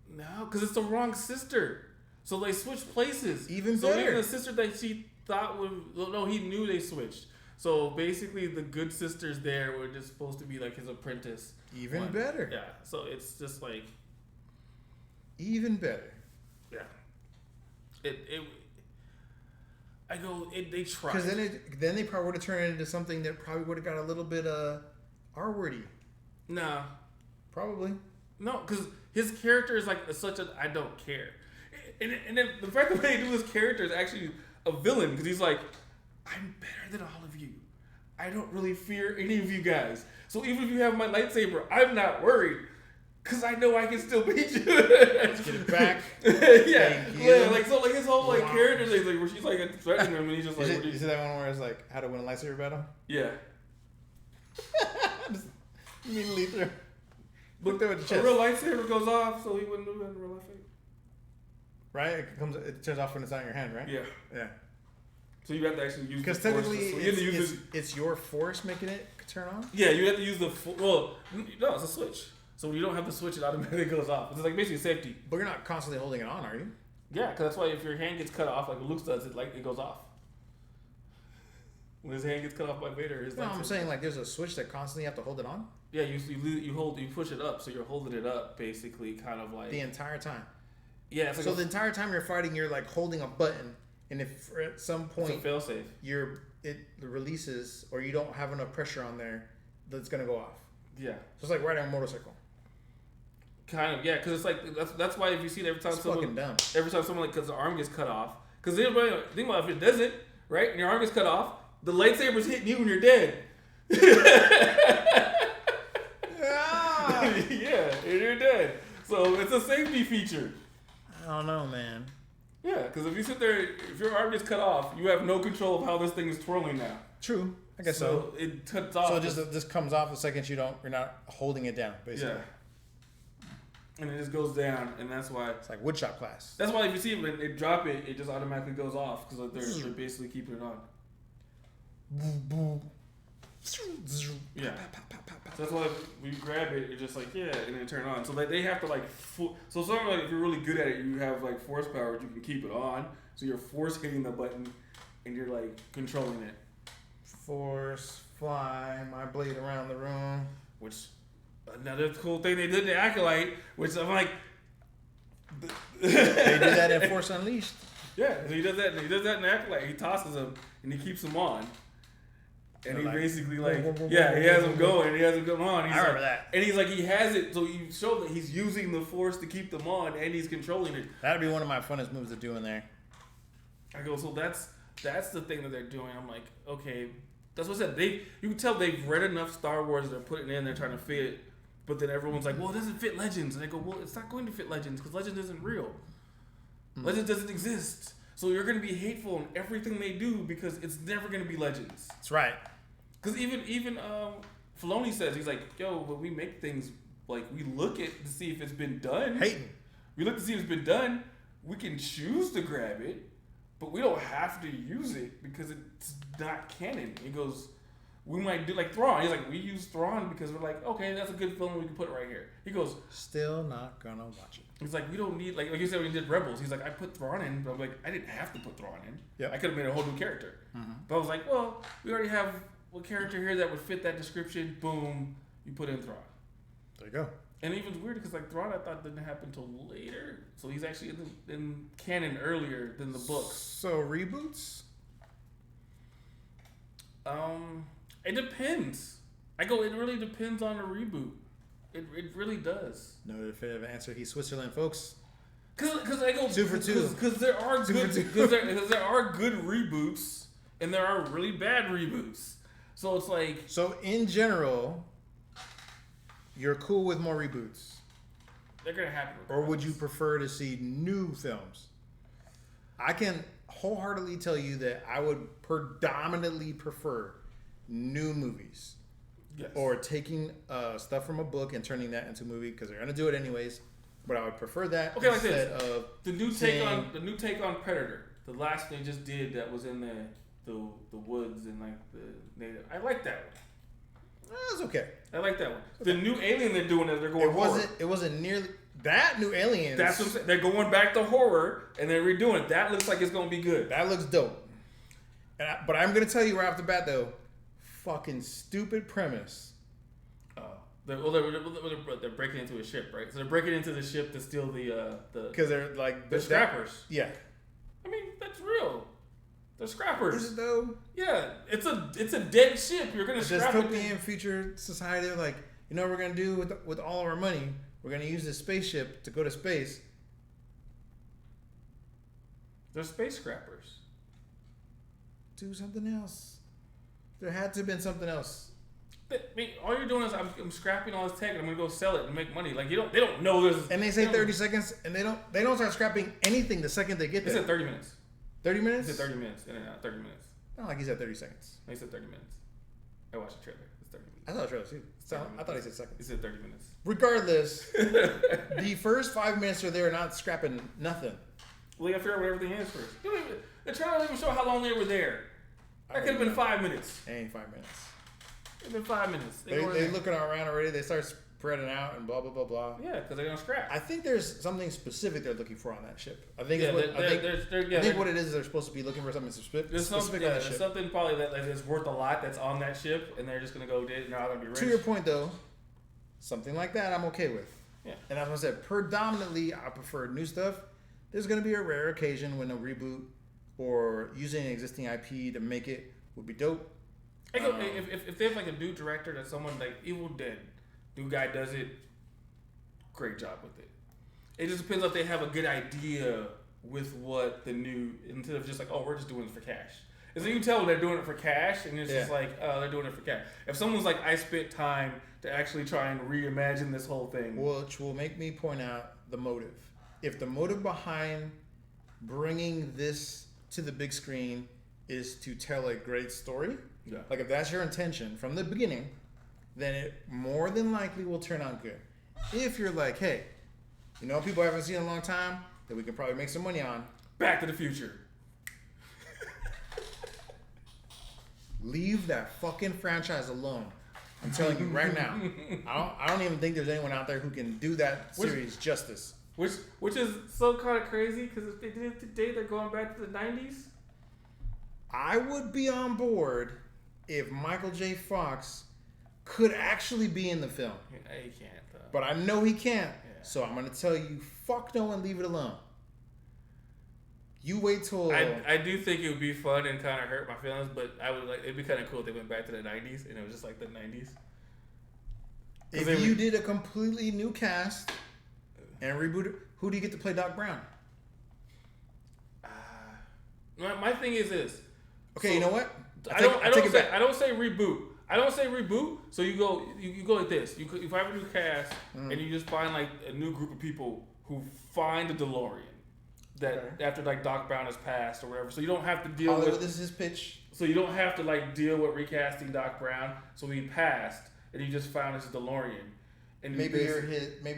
No, because it's the wrong sister. So they switched places. Even so better. Even the sister that she thought would. No, he knew they switched. So basically, the good sisters there were just supposed to be like his apprentice. Even better. Yeah. So it's just like. Even better. Yeah. They tried. Because then they probably would have turned it into something that probably would have got a little bit R-wordy. Nah. Probably. No, because his character is like such a I don't care. And then the fact that they do his character is actually a villain because he's like, I'm better than all of you. I don't really fear any of you guys. So even if you have my lightsaber, I'm not worried. Because I know I can still beat you. Let's get it back. Yeah, like so, like his whole like character thing, like where she's like threatening him, and he's just like, you see that one where it's like how to win a lightsaber battle? Yeah. Just immediately through. Look there with the chest. A real lightsaber goes off, so he wouldn't do that in real life. Right? It turns off when it's not in your hand, right? Yeah. Yeah. So you have to actually use. Because technically, it's your force making it turn on. Yeah, you have to use the. Well, no, it's a switch. So when you don't have the switch, it automatically goes off. It's like basically safety. But you're not constantly holding it on, are you? Yeah, because that's why if your hand gets cut off, like Luke does, it goes off. When his hand gets cut off by Vader, I'm saying like there's a switch that constantly have to hold it on. Yeah, you push it up, so you're holding it up basically, kind of like the entire time. Yeah, it's like so the entire time you're fighting, you're like holding a button, and if at some point it's a fail safe, it releases or you don't have enough pressure on there, that's gonna go off. Yeah, so it's like riding a motorcycle. Kind of, yeah, because it's like that's why if you see it every time someone like because the arm gets cut off, because everybody think about if it doesn't, right, and your arm gets cut off, the lightsaber's hitting you when you're dead. Yeah, and you're dead. So it's a safety feature. I don't know, man. Yeah, because if you sit there, if your arm gets cut off, you have no control of how this thing is twirling now. True, I guess so. It cuts off. So it just comes off the second you're not holding it down, basically. Yeah. And it just goes down, and that's why it's like woodshop class. That's why if you see it when they drop it, it just automatically goes off because they're basically keeping it on. Yeah. So that's why when you grab it, you're just like and then turn on. So like they have to like so something like if you're really good at it, you have like force powers. You can keep it on, so you're force hitting the button, and you're like controlling it. Force fly my blade around the room, which. Another cool thing they did in Acolyte, which I'm like, they did that in Force Unleashed. Yeah, so he does that. He does that in Acolyte. He tosses him and he keeps him on, and he basically he has him going. He has him going on. I remember that. And he's like, he has it, so you show that he's using the Force to keep them on, and he's controlling it. That'd be one of my funnest moves to do in there. I go, so that's the thing that they're doing. I'm like, okay, that's what I said. You can tell they've read enough Star Wars. They're putting in. They're trying to fit it. But then everyone's like, well, it doesn't fit Legends. And I go, well, it's not going to fit Legends because Legends isn't real. Legends doesn't exist. So you're going to be hateful in everything they do because it's never going to be Legends. That's right. Because even Filoni says, he's like, yo, when we make things, like, we look at to see if it's been done. Hating. We look to see if it's been done. We can choose to grab it, but we don't have to use it because it's not canon. He goes... We might do like Thrawn. He's like, we use Thrawn because we're like, okay, that's a good film. We can put it right here. He goes, still not gonna watch it. He's like, we don't need like you said when you did Rebels. He's like, I put Thrawn in, but I'm like, I didn't have to put Thrawn in. Yeah, I could have made a whole new character. But I was like, well, we already have a character here that would fit that description. Boom, you put in Thrawn. There you go. And even weird because like Thrawn, I thought didn't happen until later, so he's actually in canon earlier than the books. So reboots. It depends. It really depends on the reboot. It really does. No definitive answer. He's Switzerland, folks. Because I go 2 for 2. Because there are good there are good reboots and there are really bad reboots. So it's like, so in general, you're cool with more reboots. They're gonna happen. Or would you prefer to see new films? I can wholeheartedly tell you that I would predominantly prefer new movies. Yes. Or taking stuff from a book and turning that into a movie, because they're gonna do it anyways. But I would prefer that instead of the new take on Predator. The last thing they just did that was in the woods and like the native. I like that one. That's okay. I like that one. The new Alien they're doing they're going. It wasn't nearly that new Aliens. That's what I'm saying. They're going back to horror and they're redoing it. That looks like it's gonna be good. That looks dope. But I'm gonna tell you right off the bat though, fucking stupid premise. They're breaking into a ship, right? So they're breaking into the ship to steal the because they're like the scrappers. Yeah. I mean, that's real. They're scrappers. Is it though? Yeah, it's a dead ship. You're gonna scrap it. Dystopian future society. They're like, you know what we're gonna do with all of our money? We're gonna use this spaceship to go to space. They're space scrappers. Do something else. There had to have been something else. I mean, all you're doing is I'm scrapping all this tech and I'm gonna go sell it and make money. Like they don't know there's. And they say 30 seconds, and they don't start scrapping anything the second they get there. He said 30 minutes. 30 minutes? He said 30 minutes. In and out. 30 minutes. Not like he said 30 seconds. No, he said 30 minutes. I watched the trailer. It's 30 minutes. I thought the trailer too. I thought he said seconds. He said 30 minutes. Regardless, the first 5 minutes are there not scrapping nothing. Well, you gotta figure out what everything is first. The trailer doesn't even show how long they were there. That could have been 5 minutes. It ain't 5 minutes. It's been 5 minutes. They looking around already. They start spreading out and blah blah blah blah. Yeah, because they're gonna scrap. I think there's something specific they're looking for on that ship. I think what it is they're supposed to be looking for something specific. There's something probably that is worth a lot that's on that ship, and they're just gonna go. They're not gonna be rich. To your point though, something like that I'm okay with. Yeah. And as I said, predominantly I prefer new stuff. There's gonna be a rare occasion when a reboot or using an existing IP to make it would be dope. If they have like a new director that's someone like Evil Dead, new guy does it, great job with it. It just depends if they have a good idea with what the new, instead of just like, oh, we're just doing it for cash. And so you can tell they're doing it for cash, and it's just like, oh, they're doing it for cash. If someone's like, I spent time to actually try and reimagine this whole thing, which will make me point out the motive. If the motive behind bringing this to the big screen is to tell a great story. Yeah. Like if that's your intention from the beginning, then it more than likely will turn out good. If you're like, hey, you know, people I haven't seen in a long time that we can probably make some money on. Back to the Future. Leave that fucking franchise alone. I'm telling you right now. I don't even think there's anyone out there who can do that series justice. Which is so kind of crazy because if they did it today, they're going back to the 90s. I would be on board if Michael J. Fox could actually be in the film. Yeah, he can't, though. But I know he can't. Yeah. So I'm going to tell you, fuck no and leave it alone. You wait till... I do think it would be fun and kind of hurt my feelings, but I would like it'd be kind of cool if they went back to the 90s and it was just like the 90s. If you did a completely new cast and rebooted, who do you get to play Doc Brown? My thing is this. Okay, so, you know what? I don't say reboot. I don't say reboot. So you go like this. You have a new cast and you just find like a new group of people who find a DeLorean that after like Doc Brown has passed or whatever. So you don't have to deal with this is his pitch. So you don't have to like deal with recasting Doc Brown. So he passed and you just found his DeLorean. And maybe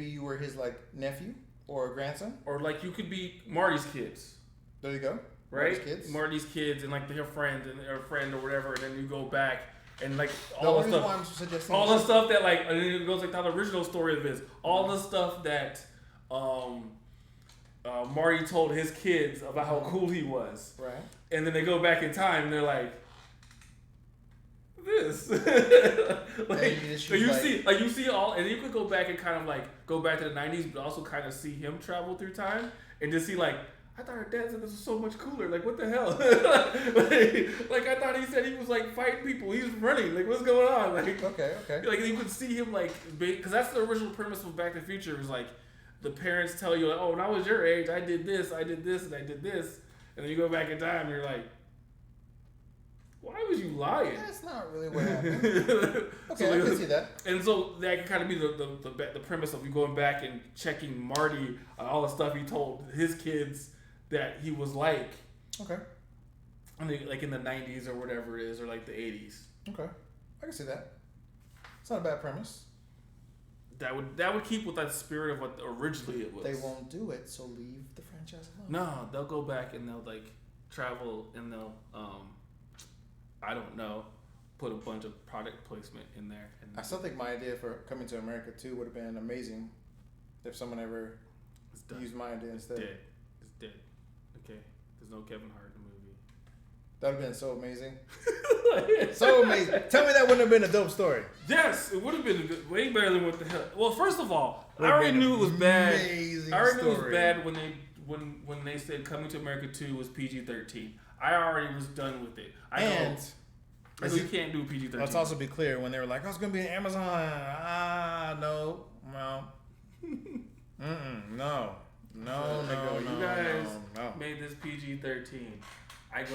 you were his like nephew or grandson, or like you could be Marty's kids. There you go. Right, Marty's kids and like their friends and their friend or whatever, and then you go back and like all the stuff that like, and then it goes like how the original story of it is, all the stuff that Marty told his kids about how cool he was, right? And then they go back in time and they're like, this, like so you see all, and you could go back and kind of like go back to the 90s, but also kind of see him travel through time and just see like. I thought her dad said this was so much cooler. Like, what the hell? like, I thought he said he was like fighting people. He's running. Like, what's going on? Like, okay. Like, you could see him like, because that's the original premise of Back to the Future. Is like, the parents tell you, like, oh, when I was your age, I did this, and I did this, and then you go back in time, and you're like, why was you lying? That's not really what happened. Okay, so, I can see that. And so that can kind of be the premise of you going back and checking Marty on all the stuff he told his kids that he was like. Okay. Like in the 90s or whatever it is, or like the 80s. Okay. I can see that. It's not a bad premise. That would keep with that spirit of what originally it was. They won't do it, so leave the franchise alone. No, they'll go back and they'll like travel and they'll I don't know, put a bunch of product placement in there. And I still think my idea for Coming to America 2 would have been amazing if someone ever used my idea instead. It's dead. Okay. There's no Kevin Hart in the movie. That would have been so amazing. So amazing. Tell me that wouldn't have been a dope story. Yes, it would have been way better than what the hell. Well, first of all, I already knew it was bad. I already knew it was bad when they said Coming to America 2 was PG-13. I already was done with it. You can't do PG-13. Let's also be clear, when they were like, oh, it's going to be on Amazon. No. No. You guys made this PG-13. I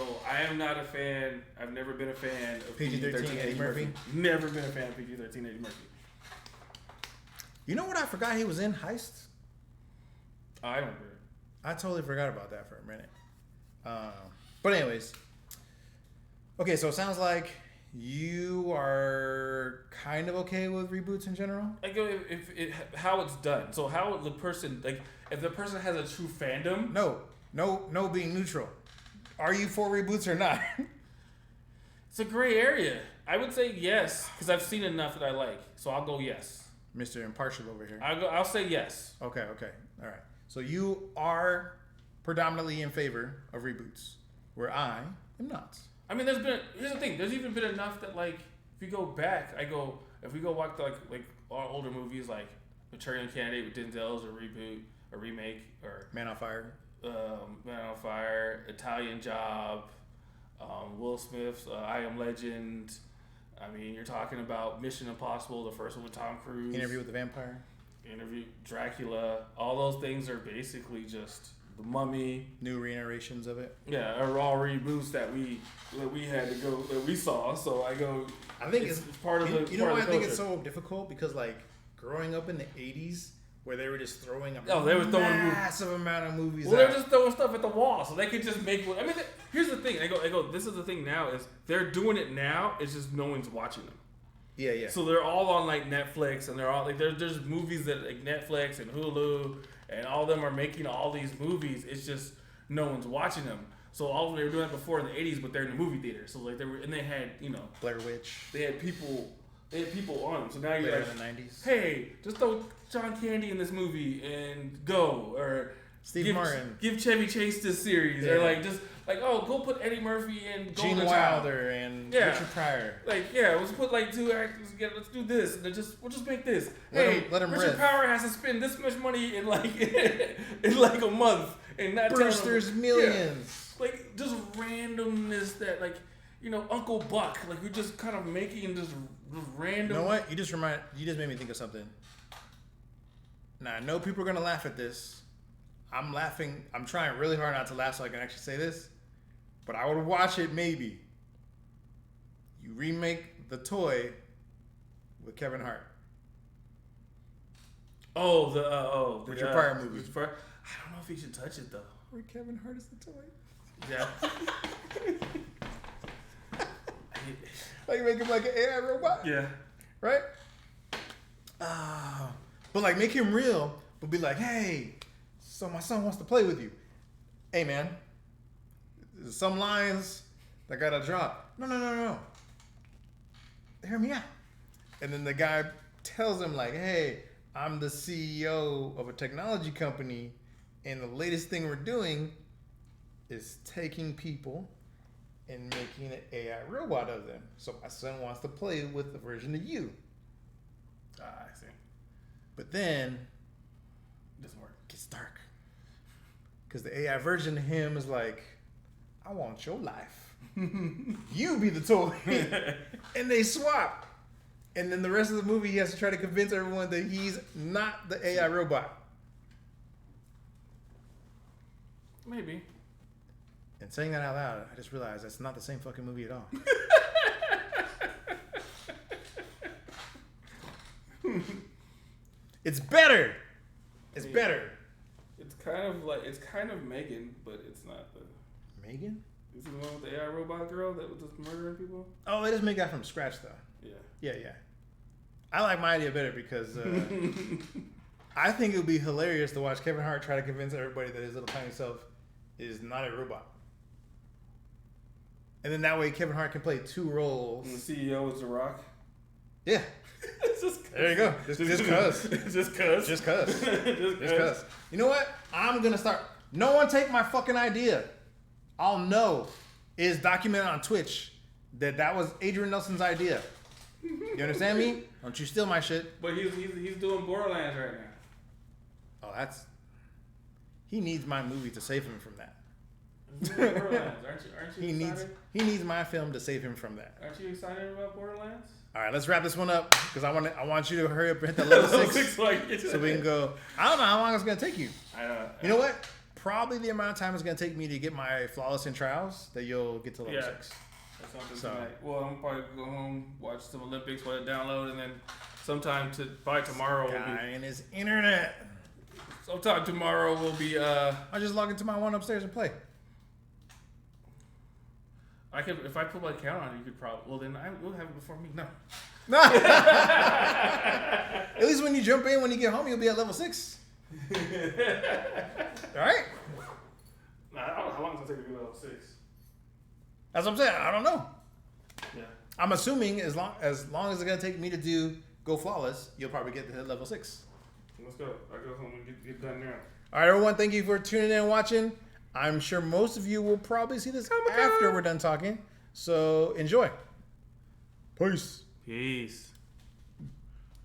am not a fan. I've never been a fan of PG-13 Eddie Murphy. Never been a fan of PG-13 Eddie Murphy. You know what I forgot he was in? Heist? I don't remember. I totally forgot about that for a minute. But anyways. Okay, so it sounds like you are kind of okay with reboots in general? I go how it's done. So how the person, like, if the person has a true fandom. No being neutral. Are you for reboots or not? It's a gray area. I would say yes, because I've seen enough that I like. So I'll go yes. Mr. Impartial over here. I'll say yes. Okay. All right. So you are predominantly in favor of reboots, where I am not. I mean, here's the thing. There's even been enough that, like, if you go back, if we go watch like all older movies like Manchurian Candidate with Denzel's a reboot, a remake, or Man on Fire, Italian Job, Will Smith's I Am Legend. I mean, you're talking about Mission Impossible, the first one with Tom Cruise. Interview with the Vampire. Dracula. All those things are basically just The Mummy. New reiterations of it. Yeah, are all reboots that we had to go, that we saw. So I think it's part of the. You know why I think it's so difficult? Because like growing up in the 80s, where they were just throwing massive amount of movies. Well, they're just throwing stuff at the wall, so they could just make. I mean, here's the thing. I go. This is the thing now is they're doing it now. It's just no one's watching them. Yeah. So they're all on like Netflix, and they're all like there's movies that like Netflix and Hulu, and all of them are making all these movies. It's just no one's watching them. So all of them, they were doing that before in the 80s, but they're in the movie theater. So like they had Blair Witch. They had people on them. So now you're like, in the 90s. Hey, just throw John Candy in this movie and go, or Steve Martin. Give Chevy Chase this series, or like just like go put Eddie Murphy and Gene Wilder and Richard Pryor. Like let's put like two actors together. Let's do this, and we'll just make this. Let him Richard Pryor has to spend this much money in like in like a month, and not Brewster's Millions. Yeah, like just randomness that like Uncle Buck. Like you're just kind of making this random. You know what? You just made me think of something. Now I know people are gonna laugh at this. I'm laughing. I'm trying really hard not to laugh so I can actually say this. But I would watch it maybe. You remake The Toy with Kevin Hart. Oh, the Richard Pryor movie. I don't know if he should touch it though. Where Kevin Hart is the toy. Yeah. Like make him like an AI robot. Yeah. Right? But like make him real, but be like, hey, so my son wants to play with you. Hey man, some lines that gotta drop. No. Hear me out. And then the guy tells him like, hey, I'm the CEO of a technology company, and the latest thing we're doing is taking people and making an AI robot of them. So my son wants to play with the version of you. I see. But then it doesn't work. It gets dark. Because the AI version of him is like, I want your life. You be the toy. And they swap. And then the rest of the movie, he has to try to convince everyone that he's not the AI robot. Maybe. And saying that out loud, I just realized that's not the same fucking movie at all. It's better. It's better. It's kind of Megan, but it's not the. Megan? Is it the one with the AI robot girl that was just murdering people? Oh, they just make that from scratch, though. Yeah. Yeah. I like my idea better because I think it would be hilarious to watch Kevin Hart try to convince everybody that his little tiny self is not a robot. And then that way Kevin Hart can play two roles. And the CEO is The Rock. Yeah. There you go. Just cuz. Just cuz. Just cuz. You know what? I'm going to start. No one take my fucking idea. I'll know is documented on Twitch that was Adrian Nelson's idea. You understand me? Don't you steal my shit. But he's doing Borderlands right now. Oh, he needs my movie to save him from that. Borderlands, aren't you excited? He needs my film to save him from that. Aren't you excited about Borderlands? All right, let's wrap this one up because I want you to hurry up and hit that level 6 so we can go. I don't know how long it's gonna take you. I know. You know what? Probably the amount of time it's gonna take me to get my flawless in trials that you'll get to level 6. That's something tonight. Well, I'm probably go home, watch some Olympics, while it download, and then probably tomorrow. Guy and his internet. Sometime tomorrow will be. I'll just log into my one upstairs and play. I could, if I put my account on, you could probably. Well, then you'll have it before me. No. At least when you jump in, when you get home, you'll be at level 6. All right. Nah, I don't know how long does it take to get level 6? That's what I'm saying. I don't know. Yeah. I'm assuming as long as it's gonna take me to go flawless, you'll probably get to level 6. Let's go. I go home and get done now. All right, everyone. Thank you for tuning in and watching. I'm sure most of you will probably see this after we're done talking. So enjoy. Peace. Peace.